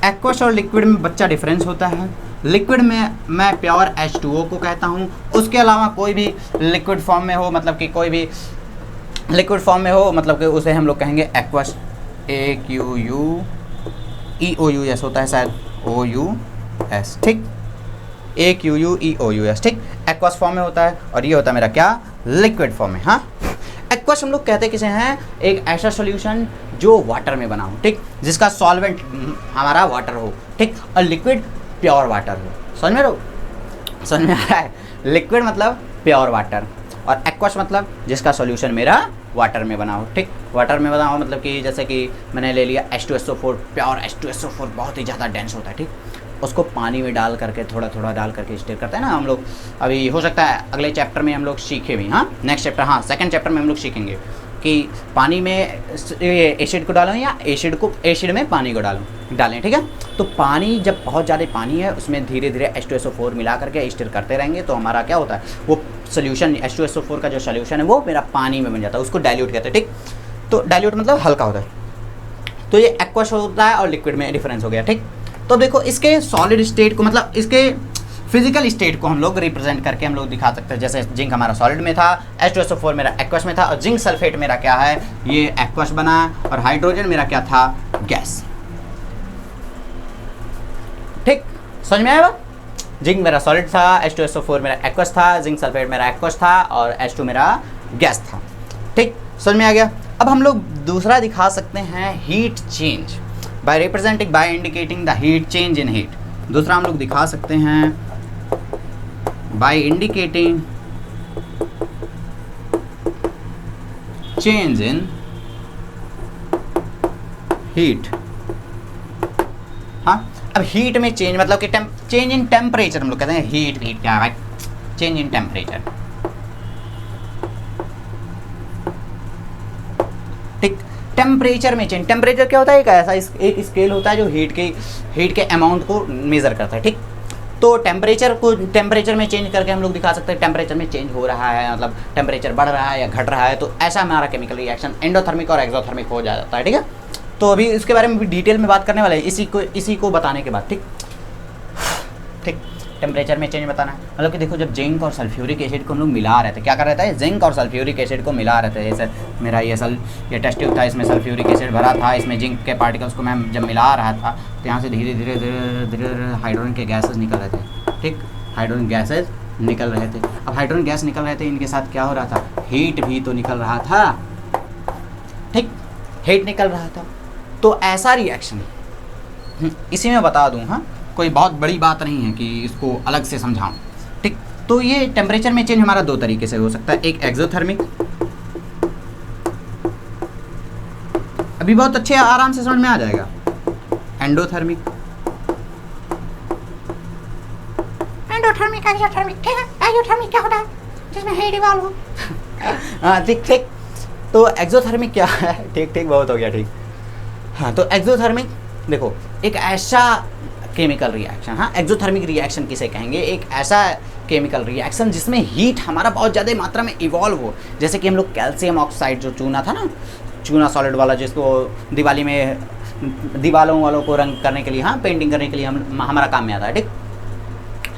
एक्वस और लिक्विड में बच्चा डिफरेंस होता है। लिक्विड में मैं प्योर H2O को कहता हूँ। उसके अलावा कोई भी लिक्विड फॉर्म में हो, मतलब कि कोई भी लिक्विड फॉर्म में हो, मतलब कि उसे हम लोग कहेंगे एक्वस, AQUEOUS होता है शायद, OUS, ठीक, AQUEOUS, ठीक, एक्वस फॉर्म में होता है। और ये होता है मेरा क्या, लिक्विड फॉर्म में। हाँ, एक्वस हम लोग कहते किसे हैं, एक ऐसा सॉल्यूशन जो वाटर में बना हो, ठीक, जिसका सॉल्वेंट हमारा वाटर हो, ठीक, और लिक्विड प्योर वाटर हो। समझ में आ रहा है, लिक्विड मतलब प्योर वाटर, और एक्वस मतलब जिसका सॉल्यूशन मेरा वाटर में बना हो, ठीक, वाटर में बना हो, मतलब कि जैसे कि मैंने ले लिया H2SO4, प्योर H2SO4 बहुत ही ज़्यादा डेंस होता है, ठीक, उसको पानी में डाल करके थोड़ा थोड़ा डाल करके स्टिर करते हैं ना हम लोग। अभी हो सकता है अगले चैप्टर में हम लोग सीखे भी, हाँ, नेक्स्ट चैप्टर, हाँ, सेकंड चैप्टर में हम लोग सीखेंगे कि पानी में एसिड को डालें या एसिड में पानी को डालें, ठीक है। तो पानी, जब बहुत ज़्यादा पानी है, उसमें धीरे धीरे H2SO4 मिला करके स्टिर करते रहेंगे, तो हमारा क्या होता है, वो सोल्यूशन H2SO4 का जो सोल्यूशन है वो मेरा पानी में बन जाता है, उसको डाइल्यूट कहते हैं, ठीक। तो डाइल्यूट मतलब हल्का होता है। तो ये एक्वस होता है और लिक्विड में डिफरेंस हो गया, ठीक। तो देखो इसके सॉलिड स्टेट को, मतलब इसके फिजिकल स्टेट को हम लोग रिप्रेजेंट करके हम लोग दिखा सकते हैं। जैसे जिंक हमारा सॉलिड में था, H2SO4 मेरा एक्वस में था, और जिंक सल्फेट मेरा क्या है, ये एक्वस बना, और हाइड्रोजन मेरा क्या था, गैस, ठीक, समझ में आया। जिंक मेरा सॉलिड था, H2SO4 मेरा एक्वस था, जिंक सल्फेट मेरा एक्वस था, और H2 मेरा गैस था, ठीक, समझ में आ गया। अब हम लोग दूसरा दिखा सकते हैं, heat change by representing, by indicating the heat change in heat. दूसरा हम लोग दिखा सकते हैं by indicating change in heat. हाँ, अब हीट में चेंज मतलब कि चेंज इन टेम्परेचर हम लोग कहते हैं। हीट क्या है, चेंज इन टेम्परेचर, ठीक, टेम्परेचर में चेंज। टेम्परेचर क्या होता है, एक ऐसा एक स्केल होता है जो हीट के अमाउंट को मेज़र करता है, ठीक। तो टेम्परेचर में चेंज करके हम लोग दिखा सकते हैं टेम्परेचर में चेंज हो रहा है, मतलब टेम्परेचर बढ़ रहा है या घट रहा है। तो ऐसा हमारा केमिकल रिएक्शन एंडोथर्मिक और एक्सोथर्मिक हो जाता है, ठीक है। तो अभी इसके बारे में भी डिटेल में बात करने वाले हैं, इसी को बताने के बाद, ठीक, टेम्परेचर में चेंज बताना है। मतलब कि देखो, जब जिंक और सल्फ्यूरिक एसिड को हम लोग मिला रहे थे, क्या कर रहे थे, जिंक और सल्फ्यूरिक एसिड को मिला रहे थे। जैसे मेरा ये टेस्ट ट्यूब था, इसमें सल्फ्यूरिक एसिड भरा था, इसमें जिंक के पार्टिकल्स को मैं जब मिला रहा था, तो यहाँ से धीरे धीरे हाइड्रोजन के गैसेज निकल रहे थे, ठीक, हाइड्रोजन गैसेज निकल रहे थे। अब हाइड्रोजन गैस निकल रहे थे, इनके साथ क्या हो रहा था, हीट भी तो निकल रहा था, ठीक, हीट निकल रहा था। तो ऐसा रिएक्शन इसी में बता दूं, हाँ, कोई बहुत बड़ी बात नहीं है कि इसको अलग से समझाऊं, ठीक। तो ये टेम्परेचर में चेंज हमारा दो तरीके से हो सकता है, एक एक्सोथर्मिक, अभी बहुत अच्छे आराम से समझ में आ जाएगा, एंडोथर्मिक, एक्सोथर्मिक, ठीक है। एक्सोथर्मिक क्या होता है, जिसमें हीट इवॉल्व हो। हाँ, ठीक। तो एक्सोथर्मिक क्या है, ठीक, बहुत हो गया, ठीक। हाँ, तो एक्सोथर्मिक देखो, एक ऐसा केमिकल रिएक्शन, हाँ, एक्सोथर्मिक रिएक्शन किसे कहेंगे, एक ऐसा केमिकल रिएक्शन जिसमें हीट हमारा बहुत ज़्यादा मात्रा में इवॉल्व हो। जैसे कि हम लोग कैल्शियम ऑक्साइड, जो चूना था ना, चूना सॉलिड वाला, जिसको दिवाली में दीवालों वालों को रंग करने के लिए, हाँ, पेंटिंग करने के लिए हमारा काम में आता है, ठीक।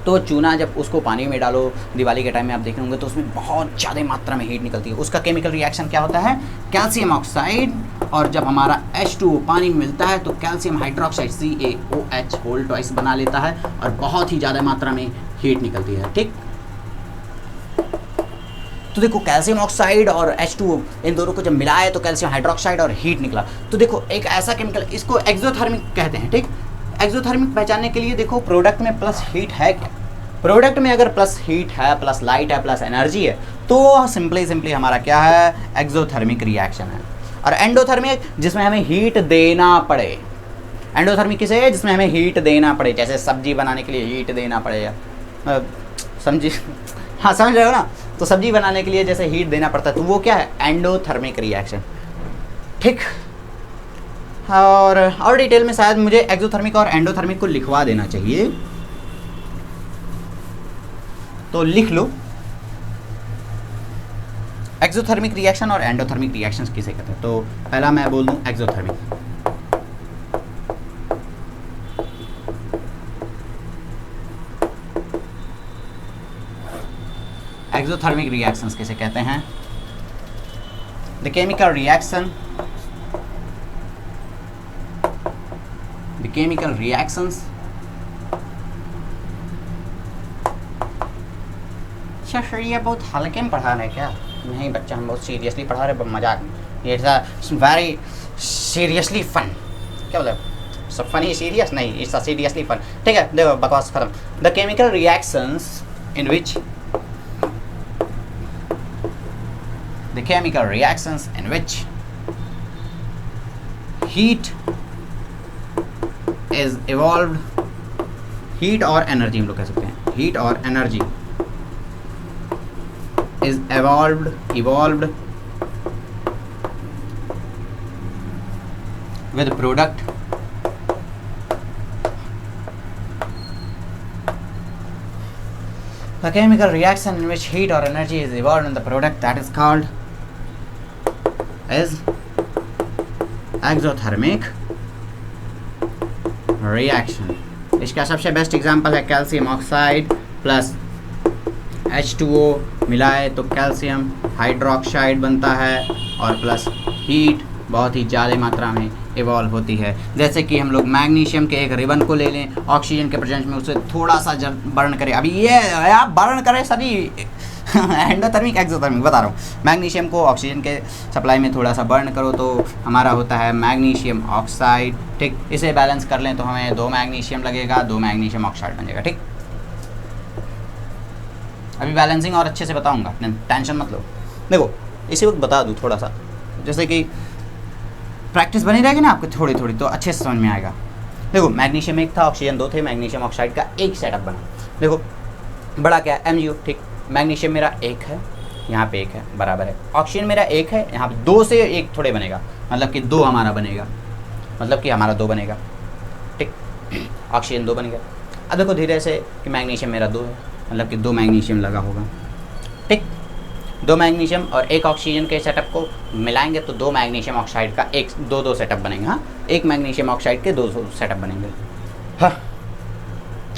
तो चूना जब उसको पानी में डालो दिवाली के टाइम में आप देखे होंगे तो उसमें बहुत ज़्यादा मात्रा में हीट निकलती है। उसका केमिकल रिएक्शन क्या होता है, कैल्शियम ऑक्साइड और जब हमारा H2O पानी में मिलता है तो calcium hydroxide CaOH whole twice बना लेता है और बहुत ही ज़्यादा मात्रा में हीट निकलती है। ठीक, तो देखो कैल्शियम ऑक्साइड और H2O इन दोनों को जब मिलाया तो कैल्शियम हाइड्रोक्साइड और हीट निकला। तो देखो एक ऐसा केमिकल, इसको एक्सोथर्मिक कहते हैं। ठीक, एक्सोथर्मिक पहचानने के लिए देखो प्रोडक्ट में प्लस हीट है क्या, प्रोडक्ट में अगर प्लस हीट है, प्लस लाइट है, प्लस एनर्जी है तो सिंपली हमारा क्या है, एक्सोथर्मिक रिएक्शन है। और एंडोथर्मिक जिसमें हमें हीट देना पड़े, एंडोथर्मिक किसे है, जिसमें हमें हीट देना पड़े, जैसे सब्जी बनाने के लिए हीट देना पड़े, समझी, हाँ समझ रहे हो ना, तो सब्जी बनाने के लिए जैसे हीट देना पड़ता है तो वो क्या है, एंडोथर्मिक रिएक्शन। ठीक, और डिटेल में शायद मुझे एक्सोथर्मिक और एंडोथर्मिक को लिखवा देना चाहिए, तो लिख लो। एक्सोथर्मिक रिएक्शन और एंडोथर्मिक रिएक्शंस किसे कहते हैं, तो पहला मैं बोल दूं एक्सोथर्मिक। एक्सोथर्मिक रिएक्शंस किसे कहते हैं, the chemical reaction, the chemical reactions, अच्छा सर ये बहुत हल्के में पढ़ा रहे हैं क्या, नहीं बच्चा हम बहुत सीरियसली पढ़ा रहे हैं, मजाक, ये वेरी सीरियसली फन, क्या बोले सब फनी सीरियस नहीं, इट्स सीरियसली फन। ठीक है, देखो बकवास खत्म। The chemical reactions in which, the chemical reactions in which heat is evolved, heat और energy हम लोग कह सकते हैं, heat और energy is evolved with product the chemical reaction in which heat or energy is evolved in the product that is called is exothermic reaction। इसका सबसे best example है कैल्शियम ऑक्साइड प्लस H2O मिलाए तो calcium hydroxide बनता है और plus heat बहुत ही ज़्यादा मात्रा में इवॉल्व होती है। जैसे कि हम लोग मैग्नीशियम के एक रिबन को ले लें, ऑक्सीजन के प्रेजेंस में उसे थोड़ा सा जब बर्न करें, अभी ये आप बर्न करें सभी एंडोथर्मिक एक्सोथर्मिक बता रहा हूँ, मैग्नीशियम को ऑक्सीजन के सप्लाई में थोड़ा सा बर्न करो तो हमारा होता है मैग्नीशियम ऑक्साइड। ठीक, इसे बैलेंस कर लें तो हमें 2 मैग्नीशियम लगेगा, 2 मैग्नीशियम ऑक्साइड बन जाएगा। ठीक, अभी बैलेंसिंग और अच्छे से बताऊंगा, टेंशन मत लो। देखो इसी वक्त बता दूँ थोड़ा सा, जैसे कि प्रैक्टिस बनी रहेगी ना आपको थोड़ी थोड़ी तो अच्छे से समझ में आएगा। देखो मैग्नीशियम 1 था, ऑक्सीजन 2 थे, मैग्नीशियम ऑक्साइड का एक सेटअप बना। देखो बड़ा क्या है, MgO। ठीक, मैग्नीशियम मेरा 1 है, यहाँ पे 1 है, बराबर है। ऑक्सीजन मेरा 1 है, यहाँ पे 2 से 1 थोड़े बनेगा, मतलब कि 2 हमारा बनेगा, मतलब कि हमारा 2 बनेगा। ठीक, ऑक्सीजन 2 बन गया। अब देखो धीरे से कि मैग्नीशियम मेरा 2 है, मतलब कि 2 मैग्नीशियम लगा होगा। ठीक, 2 मैग्नीशियम और 1 ऑक्सीजन के सेटअप को मिलाएंगे तो 2 मैग्नीशियम ऑक्साइड का 2 सेटअप बनेंगे। हाँ, 1 मैग्नीशियम ऑक्साइड के 2 सेटअप बनेंगे। हाँ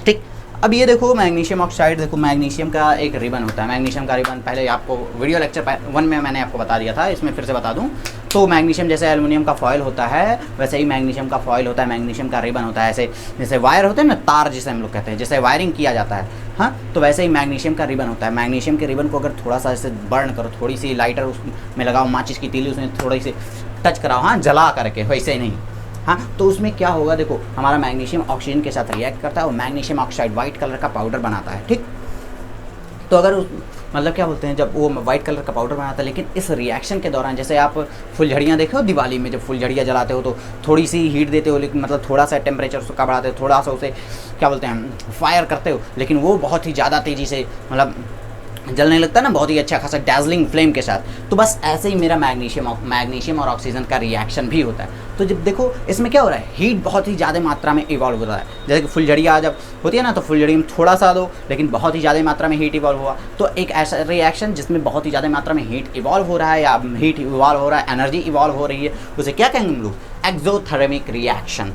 ठीक, अब ये देखो मैग्नीशियम ऑक्साइड, देखो मैग्नीशियम का एक रिबन होता है। मैग्नीशियम का रिबन पहले आपको वीडियो लेक्चर 1 में मैंने आपको बता दिया था, इसमें फिर से बता दूं तो मैग्नीशियम जैसे एल्युमिनियम का फॉयल होता है वैसे ही मैग्नीशियम का फॉयल होता है, मैग्नीशियम का रिबन होता है। ऐसे जैसे वायर होते हैं ना, तार जिसे हम लोग कहते हैं, जैसे वायरिंग किया जाता है, हाँ, तो वैसे ही मैग्नीशियम का रिबन होता है। मैग्नीशियम के रिबन को अगर थोड़ा सा ऐसे बर्न करो, थोड़ी सी लाइटर उसमें लगाओ, माचिस की तीली उसमें थोड़ी सी टच कराओ, हाँ, जला करके, वैसे ही नहीं, हाँ, तो उसमें क्या होगा, देखो हमारा मैग्नीशियम ऑक्सीजन के साथ रिएक्ट करता है और मैग्नीशियम ऑक्साइड वाइट कलर का पाउडर बनाता है। ठीक, तो अगर मतलब क्या बोलते हैं, जब वो वाइट कलर का पाउडर बनाता है, लेकिन इस रिएक्शन के दौरान जैसे आप फुलझड़ियाँ देखे हो दिवाली में, जब फुलझड़ियाँ जलाते हो तो थोड़ी सी हीट देते हो, लेकिन मतलब थोड़ा सा टेम्परेचर उसका बढ़ाते हो, थोड़ा सा उसे क्या बोलते हैं फायर करते हो, लेकिन वो बहुत ही ज़्यादा तेज़ी से मतलब जलने लगता है ना, बहुत ही अच्छा खासा डैजलिंग फ्लेम के साथ। तो बस ऐसे ही मेरा मैग्नीशियम और ऑक्सीजन का रिएक्शन भी होता है। तो जब देखो इसमें क्या हो रहा है, हीट बहुत ही ज़्यादा मात्रा में इवॉल्व हो रहा है। जैसे कि फुलझड़ियाँ जब होती है ना, तो फुलझड़ी में थोड़ा सा दो लेकिन बहुत ही ज़्यादा मात्रा में हीट इवॉल्व हुआ, तो एक ऐसा रिएक्शन जिसमें बहुत ही ज़्यादा मात्रा में हीट इवॉल्व हो रहा है या हीट इवॉल्व हो रहा है, एनर्जी इवॉल्व हो रही है, उसे क्या कहेंगे हम लोग, एक्सोथर्मिक रिएक्शन।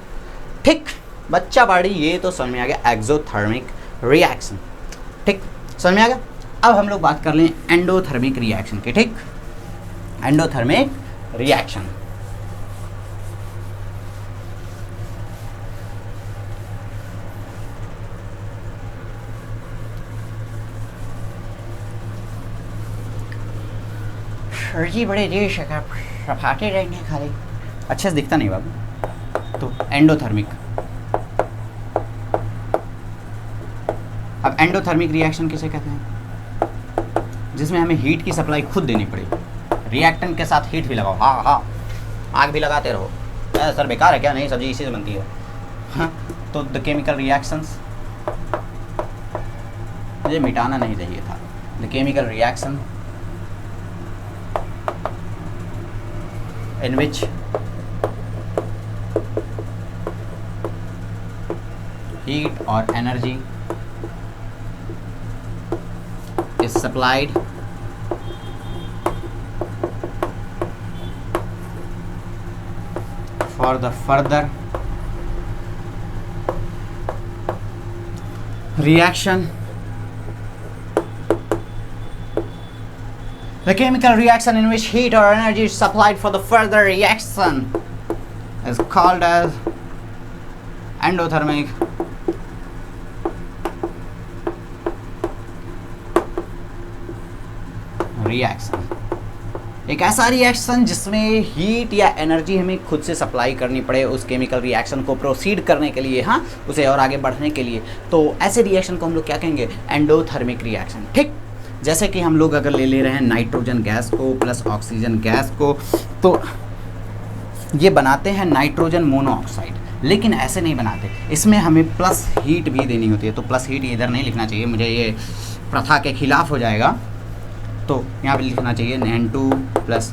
ठीक बच्चा बाड़ी, ये तो समझ में आ गया एक्सोथर्मिक रिएक्शन। ठीक, समझ में आ गया। अब हम लोग बात कर लें एंडोथर्मिक रिएक्शन की। ठीक, एंडोथर्मिक रिएक्शन। जी बड़े देश है, सफाटे रहेंगे खाली, अच्छे से दिखता नहीं बाबू। तो एंडोथर्मिक, अब एंडोथर्मिक रिएक्शन किसे कहते हैं? जिसमें हमें हीट की सप्लाई खुद देनी पड़ेगी, रिएक्टेंट के साथ हीट भी लगाओ। हाँ हाँ, आग भी लगाते रहो। सर बेकार है क्या? नहीं, सब्जी इसी से बनती है। हाँ, तो द केमिकल रिएक्शंस, मुझे मिटाना नहीं चाहिए था। The chemical reaction in which heat or energy is supplied for the further reaction. The chemical reaction in which heat or energy is supplied for the further reaction is called as endothermic reaction। एक ऐसा reaction जिसमें heat या energy हमें खुद से supply करनी पड़े उस केमिकल रिएक्शन को प्रोसीड करने के लिए, हाँ, उसे और आगे बढ़ने के लिए। तो ऐसे रिएक्शन को हम लोग क्या कहेंगे? Endothermic reaction. ठीक, जैसे कि हम लोग अगर ले रहे हैं नाइट्रोजन गैस को प्लस ऑक्सीजन गैस को, तो ये बनाते हैं नाइट्रोजन मोनोऑक्साइड। लेकिन ऐसे नहीं बनाते, इसमें हमें प्लस हीट भी देनी होती है। तो प्लस हीट इधर नहीं लिखना चाहिए, मुझे ये प्रथा के खिलाफ हो जाएगा। तो यहाँ पे लिखना चाहिए N2 plus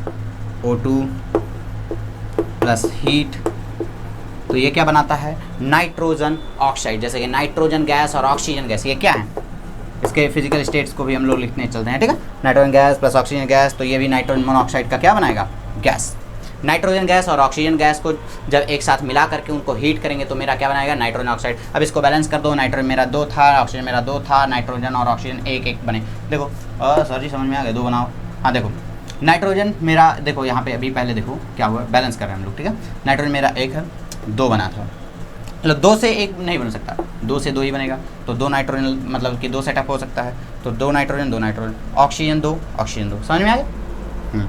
O2 plus heat. तो ये क्या बनाता है? Nitrogen oxide. जैसे कि नाइट्रोजन गैस और ऑक्सीजन गैस, ये क्या है? इसके फिजिकल स्टेट्स को भी हम लोग लिखने चलते हैं। ठीक है, nitrogen gas plus oxygen gas, तो ये भी नाइट्रोजन मोनोऑक्साइड का क्या बनाएगा? गैस। नाइट्रोजन गैस और ऑक्सीजन गैस को जब एक साथ मिला करके उनको हीट करेंगे तो मेरा क्या बनाएगा? Nitrogen oxide. अब इसको बैलेंस कर दो, नाइट्रोजन मेरा 2 था, ऑक्सीजन मेरा 2 था, नाइट्रोजन और ऑक्सीजन एक एक बने। देखो सर जी समझ में आ गया, 2 बनाओ। हाँ देखो, नाइट्रोजन मेरा, देखो यहाँ पे अभी पहले देखो क्या हुआ, बैलेंस कर रहे हैं हम लोग। ठीक है, नाइट्रोजन मेरा 1 है, 2 बना था, मतलब 2 से 1 नहीं बन सकता, 2 से 2 ही बनेगा। तो 2 नाइट्रोजन मतलब कि 2 सेटअप हो सकता है। तो 2 नाइट्रोजन, ऑक्सीजन 2, ऑक्सीजन 2। समझ में आ गया?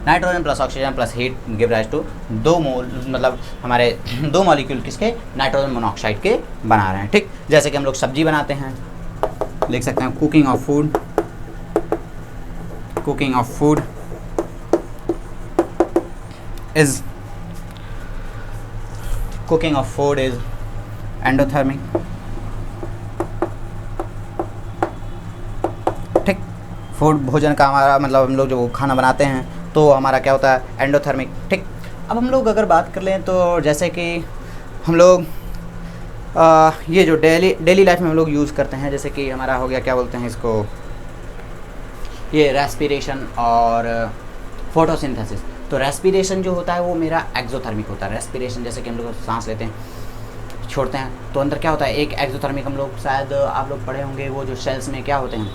Nitrogen plus oxygen plus heat give rise to 2 mole, मतलब हमारे 2 मॉलिक्यूल किसके? नाइट्रोजन मोनोऑक्साइड के बना रहे हैं। ठीक, जैसे कि हम लोग सब्जी बनाते हैं, लिख सकते हैं cooking of food, cooking of food is, cooking of food is endothermic. ठीक, फूड भोजन का हमारा मतलब हम लोग जो खाना बनाते हैं तो हमारा क्या होता है? एंडोथर्मिक। ठीक, अब हम लोग अगर बात कर लें तो जैसे कि हम लोग ये जो डेली लाइफ में हम लोग यूज़ करते हैं, जैसे कि हमारा हो गया क्या बोलते हैं इसको, ये रेस्पिरेशन और फोटोसिंथेसिस। तो रेस्पिरेशन जो होता है वो मेरा एक्सोथर्मिक होता है। रेस्पिरेशन जैसे कि हम लोग सांस लेते हैं, छोड़ते हैं, तो अंदर क्या होता है? एक एक्सोथर्मिक। हम लोग शायद आप लोग पढ़े होंगे वो जो सेल्स में क्या होते हैं,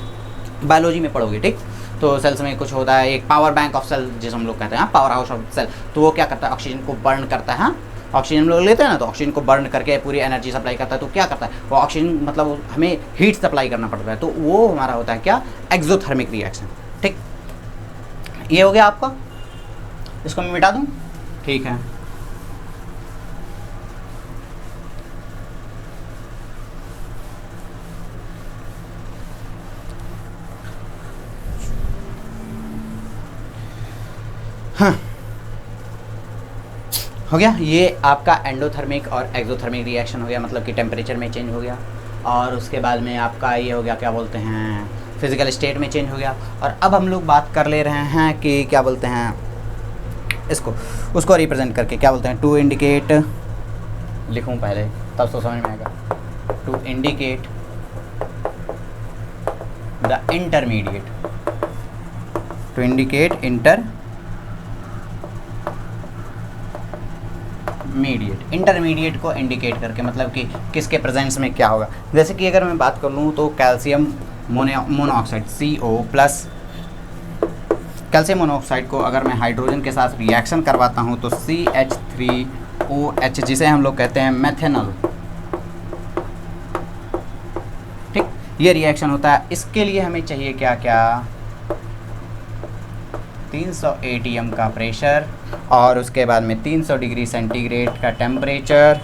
बायोलॉजी में पढ़ोगे। ठीक, तो सेल्स में कुछ होता है, एक पावर बैंक ऑफ सेल जिसे हम लोग कहते हैं, पावर हाउस ऑफ सेल। तो वो क्या करता है? ऑक्सीजन को बर्न करता है। हाँ, ऑक्सीजन हम लोग लेते हैं ना, तो ऑक्सीजन को बर्न करके पूरी एनर्जी सप्लाई करता है। तो क्या करता है वो? ऑक्सीजन मतलब हमें हीट सप्लाई करना पड़ता है। तो वो हमारा होता है क्या? Exothermic reaction. ठीक, ये हो गया आपका। इसको मैं मिटा दूँ? ठीक है। हाँ, हो गया। ये आपका एंडोथर्मिक और एक्सोथर्मिक रिएक्शन हो गया, मतलब कि टेम्परेचर में चेंज हो गया। और उसके बाद में आपका ये हो गया क्या बोलते हैं, फिजिकल स्टेट में चेंज हो गया। और अब हम लोग बात कर ले रहे हैं कि क्या बोलते हैं इसको, उसको रिप्रेजेंट करके क्या बोलते हैं? टू इंडिकेट, लिखूँ पहले तब तो समझ में आएगा। To indicate the intermediate, to indicate intermediate को इंडिकेट करके, मतलब कि किसके प्रेजेंस में क्या होगा। जैसे कि अगर मैं बात कर लूँ तो calcium monoxide CO plus, calcium monoxide को अगर मैं हाइड्रोजन के साथ रिएक्शन करवाता हूँ तो CH3OH, जिसे हम लोग कहते हैं मेथेनॉल, ठीक, ये रिएक्शन होता है। इसके लिए हमें चाहिए क्या क्या, 300 ATM का प्रेशर और उसके बाद में 300 डिग्री सेंटीग्रेड का टेम्परेचर,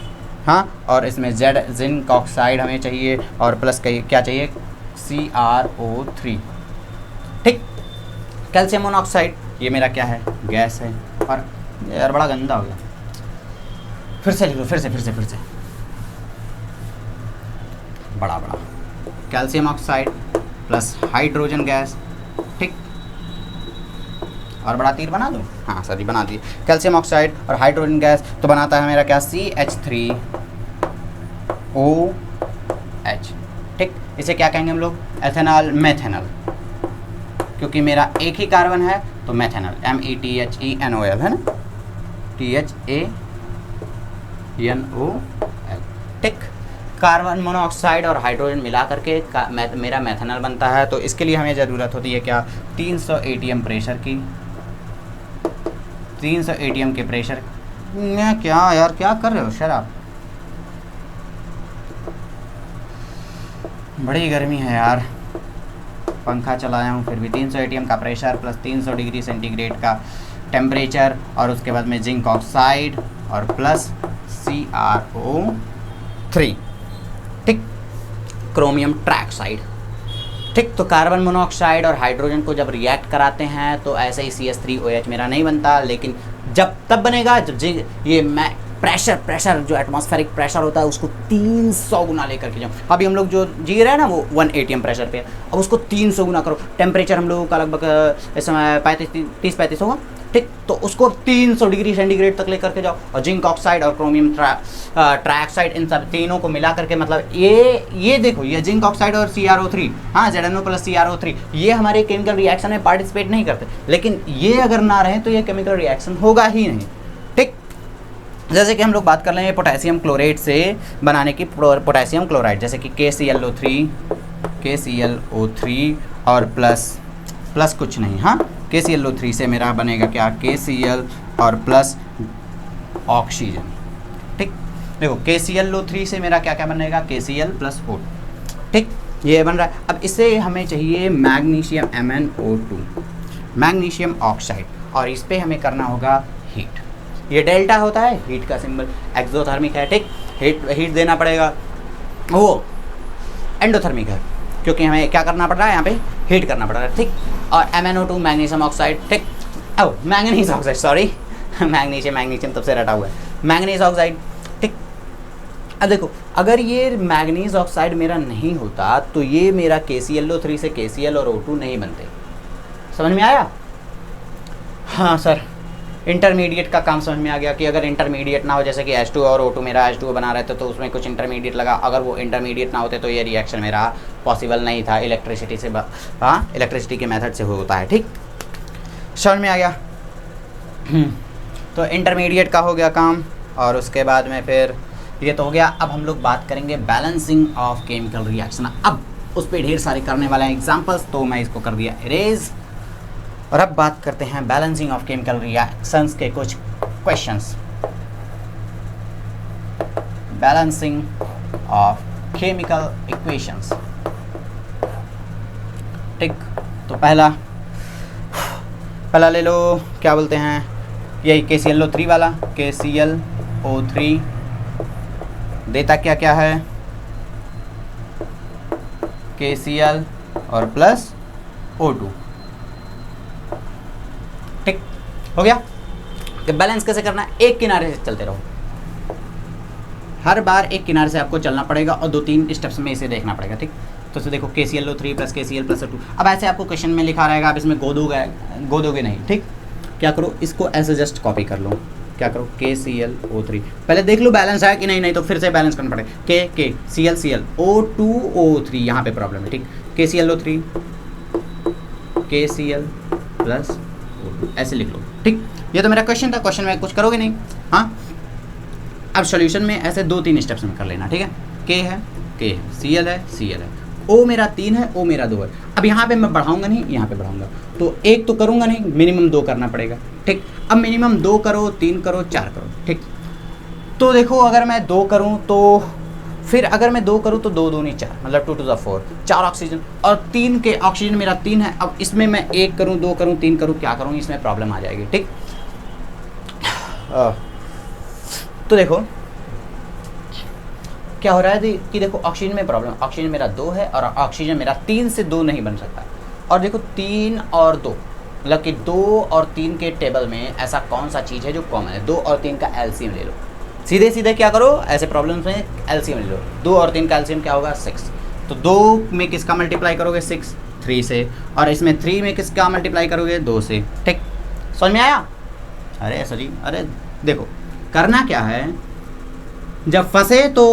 हाँ, और इसमें जिंक ऑक्साइड हमें चाहिए और प्लस क्या चाहिए, CrO3, ठीक। कैल्शियम मोनोऑक्साइड ये मेरा क्या है, गैस है। और यार बड़ा गंदा हो गया, फिर से लिख लो, फिर से बड़ा calcium oxide plus hydrogen gas, ठीक। और बड़ा तीर बना दो, हाँ सॉरी बना दिए। कैल्शियम ऑक्साइड और हाइड्रोजन गैस तो बनाता है मेरा क्या, CH3OH, ठीक। इसे क्या कहेंगे हम लोग, एथेनॉल मेथेनॉल, क्योंकि मेरा एक ही कार्बन है तो मेथेनॉल, METHENOL है ना, THANOL, ठीक। कार्बन मोनोऑक्साइड और हाइड्रोजन मिला करके मेरा मेथेनॉल बनता है। तो इसके लिए हमें ज़रूरत होती है क्या, 300 ATM प्रेशर की, 300 ATM के प्रेशर। क्या यार क्या कर रहे हो शराब, बड़ी गर्मी है यार, पंखा चलाया हूँ फिर भी। 300 ATM का प्रेशर प्लस 300 डिग्री सेंटीग्रेड का टेम्परेचर और उसके बाद में जिंक ऑक्साइड और प्लस CrO3, ठीक, क्रोमियम ट्राइऑक्साइड, ठीक। तो कार्बन मोनोऑक्साइड और हाइड्रोजन को जब रिएक्ट कराते हैं तो ऐसे ही CH3OH मेरा नहीं बनता, लेकिन जब तब बनेगा जब ये प्रेशर जो एटमॉस्फेरिक प्रेशर होता है उसको 300 गुना लेकर के जाओ। अभी हम लोग जो जी रहे हैं ना वो 1 ATM प्रेशर पे है, अब उसको 300 गुना करो। टेम्परेचर हम लोगों का लगभग इस समय 30-35 होगा, ठीक। तो उसको 300 डिग्री सेंटीग्रेड तक लेकर के जाओ और जिंक ऑक्साइड और क्रोमियम ट्राइऑक्साइड, इन सब तीनों को मिला करके, मतलब ये देखो, ये जिंक ऑक्साइड और CrO3, हाँ, ZNO प्लस CrO3, ये हमारे केमिकल रिएक्शन में पार्टिसिपेट नहीं करते, लेकिन ये अगर ना रहे तो ये केमिकल रिएक्शन होगा ही नहीं, ठीक। जैसे कि हम लोग बात कर रहे हैं पोटेशियम क्लोराइड से बनाने की, पोटेशियम क्लोराइड, जैसे कि KClO3 और प्लस कुछ नहीं, हाँ, KClO3 से मेरा बनेगा क्या, KCl और प्लस ऑक्सीजन, ठीक। देखो KClO3 से मेरा क्या क्या बनेगा, KCl प्लस O2, ठीक, ये बन रहा है। अब इससे हमें चाहिए मैग्नीशियम MnO2, मैग्नीशियम ऑक्साइड, और इस पर हमें करना होगा हीट। ये डेल्टा होता है, हीट का सिंबल, एक्सोथर्मिक है, ठीक। हीट देना पड़ेगा, वो एंडोथर्मिक है, क्योंकि हमें क्या करना पड़ रहा है, यहाँ पे हीट करना पड़ रहा है, ठीक। और MnO2 मैग्नीशियम ऑक्साइड, ठीक, मैंगनीज ऑक्साइड, सॉरी मैग्नीशियम तब से रटा हुआ है, मैंगनीज ऑक्साइड, ठीक। अब देखो, अगर ये मैंगनीज ऑक्साइड मेरा नहीं होता तो ये मेरा KClO3 से KCl और O2 नहीं बनते। समझ में आया? हाँ सर, इंटरमीडिएट का काम समझ में आ गया कि अगर इंटरमीडिएट ना हो, जैसे कि H2 और O2 मेरा H2 बना रहे थे तो उसमें कुछ इंटरमीडिएट लगा, अगर वो इंटरमीडिएट ना होते तो ये रिएक्शन मेरा पॉसिबल नहीं था, इलेक्ट्रिसिटी से, हाँ, इलेक्ट्रिसिटी के मेथड से होता है, ठीक। समझ में आ गया? तो इंटरमीडिएट का हो गया काम, और उसके बाद में फिर ये तो हो गया। अब हम लोग बात करेंगे बैलेंसिंग ऑफ केमिकल रिएक्शन। अब उस पर ढेर सारे करने वाले हैं एग्जाम्पल्स, तो मैं इसको कर दिया इरेज। और अब बात करते हैं बैलेंसिंग ऑफ केमिकल रिएक्शंस के कुछ questions. Balancing of chemical equations, ठीक। तो पहला ले लो, क्या बोलते हैं, यही KClO3 वाला, KClO3 देता क्या क्या है, KCl और प्लस O2, ठीक हो गया। कि बैलेंस कैसे करना है, एक किनारे से चलते रहो, हर बार एक किनारे से आपको चलना पड़ेगा और 2-3 स्टेप्स में इसे देखना पड़ेगा, ठीक। तो इसे देखो KClO3 plus KCl plus O2। अब ऐसे आपको क्वेश्चन में लिखा रहेगा, आप इसमें गोदोगे नहीं, ठीक। क्या करो, इसको ऐसे जस्ट कॉपी कर लो, क्या करो, KClO3 पहले देख लो बैलेंस है कि नहीं, तो फिर से बैलेंस करना पड़ेगा, Cl O2O3, यहाँ पे प्रॉब्लम है, ठीक। KClO3 KCl प्लस O2 ऐसे लिख लो, ठीक। ये तो मेरा क्वेश्चन था, क्वेश्चन में कुछ करोगे नहीं, हाँ। अब सॉल्यूशन में ऐसे 2-3 स्टेप्स में कर लेना, ठीक है। के है, Cl है, O मेरा 3 है, O मेरा 2 है। अब यहाँ पे मैं बढ़ाऊंगा नहीं, यहाँ पे बढ़ाऊंगा, तो एक तो करूँगा नहीं, मिनिमम 2 करना पड़ेगा, ठीक। अब मिनिमम 2 करो, 3 करो, 4 करो, ठीक। तो देखो अगर मैं 2 करूँ तो फिर अगर मैं 2 करूँ तो 2 दूनी 4, मतलब 2 to the 4, 4 ऑक्सीजन, और 3 के ऑक्सीजन मेरा 3 है। अब इसमें मैं 1 करूँ, 2 करूँ, 3 करूँ, क्या करूँ, इसमें प्रॉब्लम आ जाएगी, ठीक। तो देखो क्या हो रहा है कि देखो ऑक्सीजन में प्रॉब्लम, ऑक्सीजन मेरा 2 है और ऑक्सीजन मेरा 3 से 2 नहीं बन सकता। और देखो 3 और 2, मतलब कि 2 और 3 के टेबल में ऐसा कौन सा चीज़ है जो कॉमन है। 2 और 3 का एलसीएम ले लो, सीधे सीधे क्या करो, ऐसे प्रॉब्लम्स में एलसीएम ले लो। 2 और 3 का एलसीएम क्या होगा, 6। तो 2 में किसका मल्टीप्लाई करोगे, 6, 3 से, और इसमें 3 में किसका मल्टीप्लाई करोगे, 2 से, ठीक। समझ में आया? अरे सर जी, अरे देखो करना क्या है, जब फंसे तो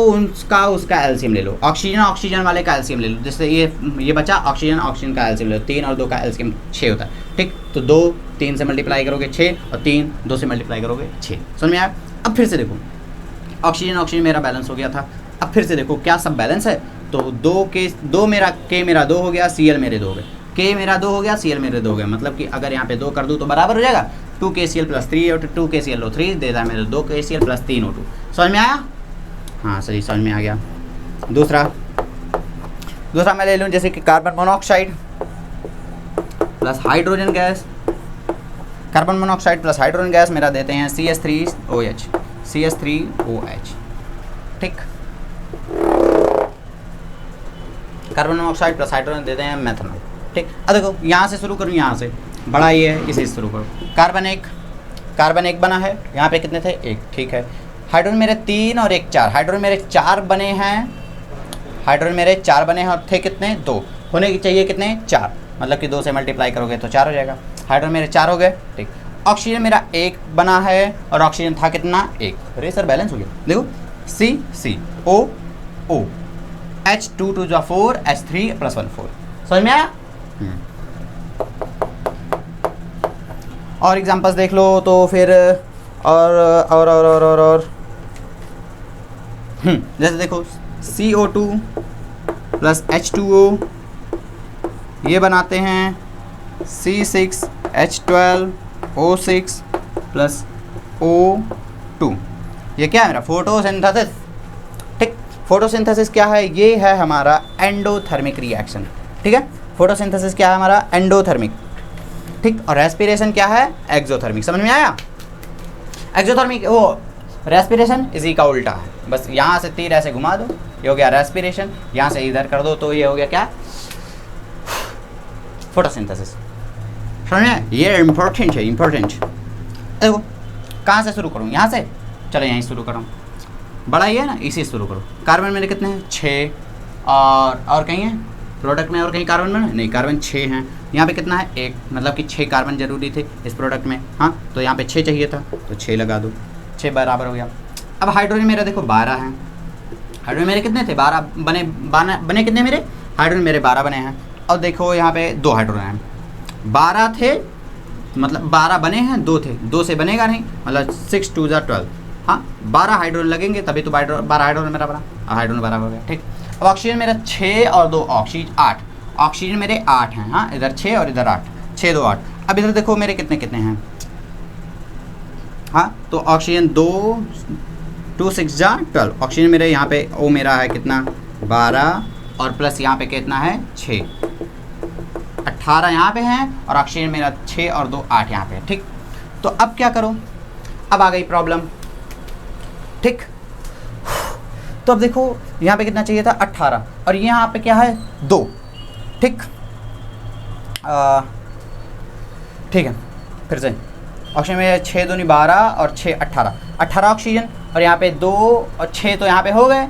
उसका एलसीएम ले लो, ऑक्सीजन वाले का एलसीएम ले लो। जैसे ये बचा ऑक्सीजन का एलसीएम ले लो, 3 और 2 का एलसीएम 6 होता है, ठीक। तो 2 3 से मल्टीप्लाई करोगे 6, और 3 2 से मल्टीप्लाई करोगे 6। समझ में आया? अब फिर से देखो ऑक्सीजन मेरा बैलेंस हो गया था, अब फिर से देखो क्या सब बैलेंस है। तो 2 मेरा के 2 हो गया, Cl मेरे 2 हो गए, के मेरा 2 हो गया, Cl मेरे 2 हो गया। मतलब कि अगर यहाँ पे 2 कर दूँ तो बराबर हो जाएगा 2 KCl + 3 2 KCl 3 देता है मेरे 2 KCl + 3 O2। समझ में आया? हाँ सही, समझ में आ गया। दूसरा मैं ले लूँ जैसे कि carbon monoxide plus hydrogen gas, carbon monoxide plus hydrogen gas मेरा देते हैं CH3OH, ठीक। कार्बन मोनोऑक्साइड प्लस हाइड्रोजन देते हैं मेथनॉल, ठीक। अब देखो यहाँ से शुरू करूँ, यहाँ से बड़ा ये है, इसे शुरू करो। कार्बन एक बना है, यहाँ पे कितने थे, 1, ठीक है। हाइड्रोजन मेरे 3 और 1 4, हाइड्रोजन मेरे 4 बने हैं, और थे कितने, 2 होने की चाहिए, कितने, 4, मतलब कि 2 से मल्टीप्लाई करोगे तो 4 हो जाएगा। हाइड्रोजन मेरे 4 हो गए, ठीक। ऑक्सीजन मेरा 1 बना है और ऑक्सीजन था कितना, 1। अरे सर बैलेंस हो गया, देखो CCOO H2 to the 4 H3 + 1 4। समझ में आया? और एग्जांपल्स देख लो तो फिर और जैसे देखो CO2 + H2O, ये बनाते हैं C6H12O6 + O2। ये क्या है मेरा, फोटोसिंथेसिस, ठीक। फोटोसिंथेसिस क्या है, ये है हमारा एंडोथर्मिक रिएक्शन, ठीक है। फोटोसिंथेसिस क्या है हमारा, एंडोथर्मिक, ठीक। और रेस्पिरेशन क्या है, एक्सोथर्मिक। समझ में आया? एक्सोथर्मिक वो रेस्पिरेशन इसी का उल्टा है, बस यहाँ से तीर ऐसे घुमा दो, ये हो गया रेस्पिरेशन, यहाँ से इधर कर दो तो ये हो गया क्या, फोटोसिंथेसिस। समझ में? ये इम्पोर्टेंट है, देखो कहाँ से शुरू करूँ, यहाँ से, चलो यहीं शुरू करूँ, बड़ा ही है ना, इसी से शुरू करो। कार्बन मेरे कितने हैं, 6, और कहीं है प्रोडक्ट में, और कहीं कार्बन में नहीं, कार्बन 6 हैं। यहाँ पे कितना है, 1, मतलब कि 6 कार्बन जरूरी थे इस प्रोडक्ट में, हाँ। तो यहाँ पे 6 चाहिए था, तो 6 लगा दो, 6 बराबर हो गया। अब हाइड्रोजन मेरा देखो 12 हैं, हाइड्रोजन मेरे कितने थे, 12 बने कितने मेरे, हाइड्रोजन मेरे 12 बने हैं। और देखो यहाँ पे 2 हाइड्रोजन हैं, 12 थे, मतलब 12 बने हैं, 2 थे, 2 से बनेगा नहीं, मतलब 6 2 12, हाँ 12 हाइड्रोजन लगेंगे तभी तो 12 हाइड्रोजन मेरा बना, हाइड्रोजन बराबर हो गया, ठीक। अब ऑक्सीजन मेरा 6 और 2 ऑक्सीजन 8, ऑक्सीजन मेरे 8 हैं, हाँ, इधर 6 और इधर 8, 6 2 8। अब इधर देखो मेरे कितने हैं, हाँ, तो ऑक्सीजन 2 6 12, ऑक्सीजन मेरे यहाँ पे ओ मेरा है कितना, 12, और प्लस यहाँ पे कितना है, 6, 18 यहाँ पे हैं, और ऑक्सीजन मेरा 6 और 2 8 यहाँ पे, ठीक। तो अब क्या करो, अब आ गई प्रॉब्लम, ठीक। तो अब देखो यहाँ पे कितना चाहिए था, 18, और यहाँ पे क्या है, 2, ठीक। ठीक है, फिर से ऑक्सीजन में 6 दूनी 12 और 6 18 ऑक्सीजन, और यहाँ पे 2 और 6 तो यहाँ पे हो गए,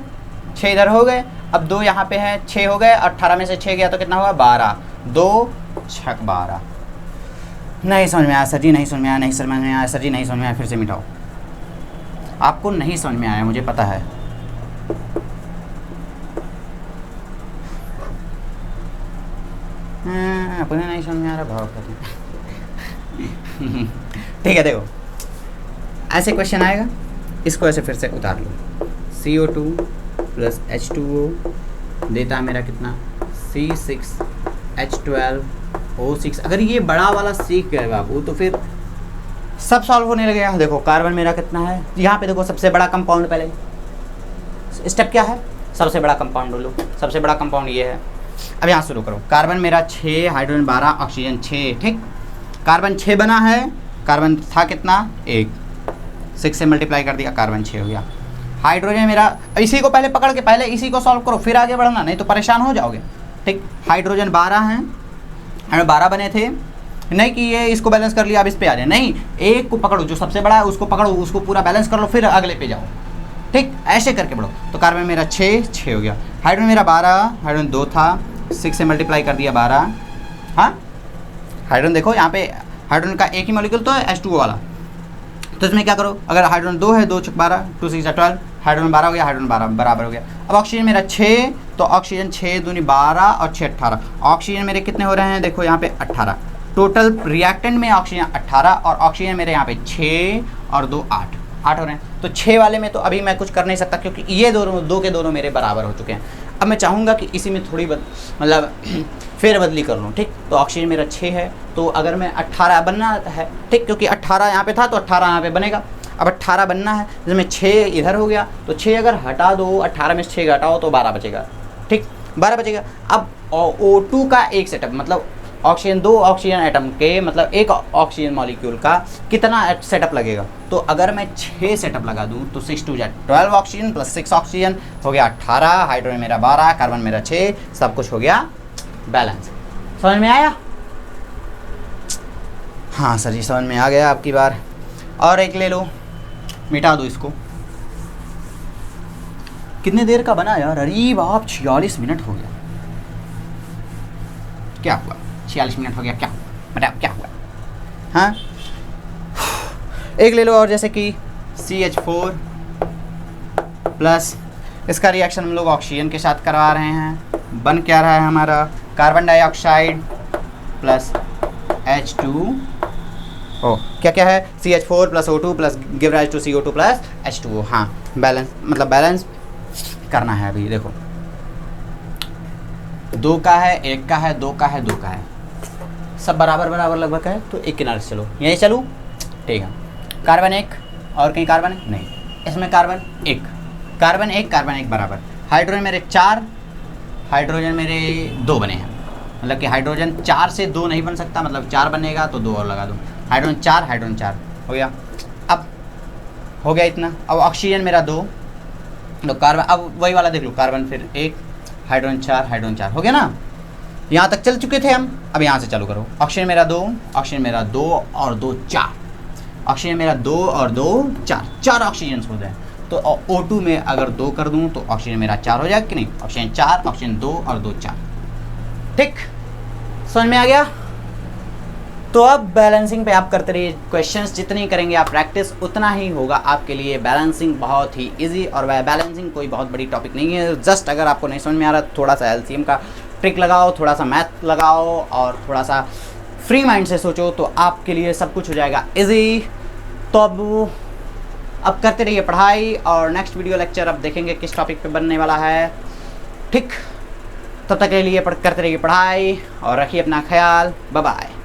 6 इधर हो गए, अब 2 यहाँ पे हैं, 6 हो गए, 18 में से 6 गया तो कितना हुआ, 12, 2 6 12। नहीं समझ में आया सर जी, नहीं समझ में आया, नहीं समझ में आया सर जी, नहीं समझ में आया, फिर से मिटाओ। आपको नहीं समझ में आया, मुझे पता है। अपने नहीं समझ में आ रहा, भाव कर ठीक है, देखो ऐसे क्वेश्चन आएगा, इसको ऐसे फिर से उतार लो, CO2 प्लस H2O देता है मेरा कितना, C6H12O6। अगर ये बड़ा वाला सीख गए बाबू तो फिर सब सॉल्व होने लगेगा। देखो कार्बन मेरा कितना है, यहाँ पे देखो सबसे बड़ा कंपाउंड, पहले स्टेप क्या है, सबसे बड़ा कंपाउंड लो, सबसे बड़ा कंपाउंड ये है। अब यहाँ शुरू करो, कार्बन मेरा 6, हाइड्रोजन 12, ऑक्सीजन 6, ठीक। कार्बन 6 बना है, कार्बन था कितना 1, 6 से मल्टीप्लाई कर दिया, कार्बन 6 हो गया। हाइड्रोजन मेरा, इसी को पहले पकड़ के पहले इसी को सॉल्व करो फिर आगे बढ़ना, नहीं तो परेशान हो जाओगे, ठीक। हाइड्रोजन 12 हैं, हमें 12 बने थे, नहीं कि ये इसको बैलेंस कर लिया अब इस पे आ जाए, नहीं, एक को पकड़ो जो सबसे बड़ा है उसको पकड़ो, उसको पूरा बैलेंस कर लो फिर अगले पे जाओ, ठीक। ऐसे करके बढ़ो। तो कार्बन मेरा 6 हो गया, हाइड्रोजन मेरा 12, हाइड्रोजन 2 था, 6 से मल्टीप्लाई कर दिया 12, हाँ। हाइड्रोजन देखो यहाँ पे हाइड्रोजन का एक ही मॉलिक्यूल तो है H2O वाला, तो इसमें क्या करो, अगर हाइड्रोजन 2 है, 2 × 12, 2 × 6 = 12, हाइड्रोजन 12 हो गया, हाइड्रोजन 12 बराबर हो गया। अब ऑक्सीजन मेरा 6, तो ऑक्सीजन 6 दूनी 12 और 6 18, ऑक्सीजन मेरे कितने हो रहे हैं, देखो यहाँ पे 18, टोटल रिएक्टेंट में ऑक्सीजन 18 और ऑक्सीजन मेरे यहाँ पे 6 और 2 8 हो रहे हैं। तो 6 वाले में तो अभी मैं कुछ कर नहीं सकता क्योंकि ये दोनों दो के दोनों मेरे बराबर हो चुके हैं। अब मैं चाहूँगा कि इसी में थोड़ी मतलब फेरबदली कर लूँ, ठीक। तो ऑक्सीजन मेरा 6 है, तो अगर मैं 18 बनना है, ठीक, क्योंकि 18 यहाँ पे था तो 18 यहाँ पे बनेगा। अब 18 बनना है, जिसमें 6 इधर हो गया, तो 6 अगर हटा दो, 18 में 6 घटाओ तो 12 बचेगा, ठीक, 12 बचेगा। अब O2 का एक सेटअप, मतलब ऑक्सीजन 2 ऑक्सीजन एटम के, मतलब एक ऑक्सीजन मॉलिक्यूल का कितना सेटअप लगेगा, तो अगर मैं 6 सेटअप लगा दूं तो 6 × 2 = 12 ऑक्सीजन प्लस 6 ऑक्सीजन हो गया 18, हाइड्रोजन मेरा 12, कार्बन मेरा 6, सब कुछ हो गया बैलेंस। समझ में आया? हाँ सर जी समझ में आ गया आपकी बार। और एक ले लो, मिटा दो इसको। कितने देर का बना यार, अरे बाप 46 मिनट हो गया। क्या हुआ, 46 मिनट हो गया, क्या बताओ क्या हुआ? हाँ एक ले लो और, जैसे कि CH4 प्लस, इसका रिएक्शन हम लोग ऑक्सीजन के साथ करवा रहे हैं, बन क्या रहा है हमारा, कार्बन डाइऑक्साइड प्लस H2O। क्या क्या है, CH4 plus O2 plus give rise to CO2 plus H2O। हाँ बैलेंस, मतलब बैलेंस करना है। अभी देखो 2 का है, 1 का है, 2 का है, 2 का है, सब बराबर बराबर लगभग है, तो एक किनारे से चलो, यहीं चलो, ठीक है। कार्बन 1 और कहीं कार्बन नहीं, इसमें कार्बन 1, कार्बन 1, कार्बन 1 बराबर। हाइड्रोजन मेरे 4, हाइड्रोजन मेरे 2 बने हैं, मतलब कि हाइड्रोजन 4 से 2 नहीं बन सकता, मतलब 4 बनेगा तो 2 और लगा दो, हाइड्रोजन 4, हाइड्रोजन 4 हो गया। अब हो गया इतना। अब ऑक्सीजन मेरा 2, तो कार्बन, अब वही वाला देख लो, कार्बन फिर 1, हाइड्रोजन 4, हाइड्रोजन 4 हो गया ना। यहाँ तक चल चुके थे हम, अब यहाँ से चालू करो। ऑक्सीजन मेरा 2, ऑक्सीजन मेरा 2 और 2 4, ऑक्सीजन मेरा 2 और 2 4 ऑक्सीजन हो जाए। तो O2 में अगर 2 कर दूँ तो ऑक्सीजन मेरा 4 हो जाएगा कि नहीं, ऑक्सीजन 4, ऑक्सीजन 2 और 2 4, ठीक। समझ में आ गया? तो अब बैलेंसिंग पे आप करते रहिए, क्वेश्चंस जितनी करेंगे आप प्रैक्टिस उतना ही होगा आपके लिए बैलेंसिंग बहुत ही इजी। और वह बैलेंसिंग कोई बहुत बड़ी टॉपिक नहीं है, जस्ट अगर आपको नहीं समझ में आ रहा थोड़ा सा LCM का ट्रिक लगाओ, थोड़ा सा मैथ लगाओ और थोड़ा सा फ्री माइंड से सोचो तो आपके लिए सब कुछ हो जाएगा इजी। तो अब करते रहिए पढ़ाई, और नेक्स्ट वीडियो लेक्चर अब देखेंगे किस टॉपिक पे बनने वाला है, ठीक। तब तक के लिए करते रहिए पढ़ाई और रखिए अपना ख्याल। Bye bye.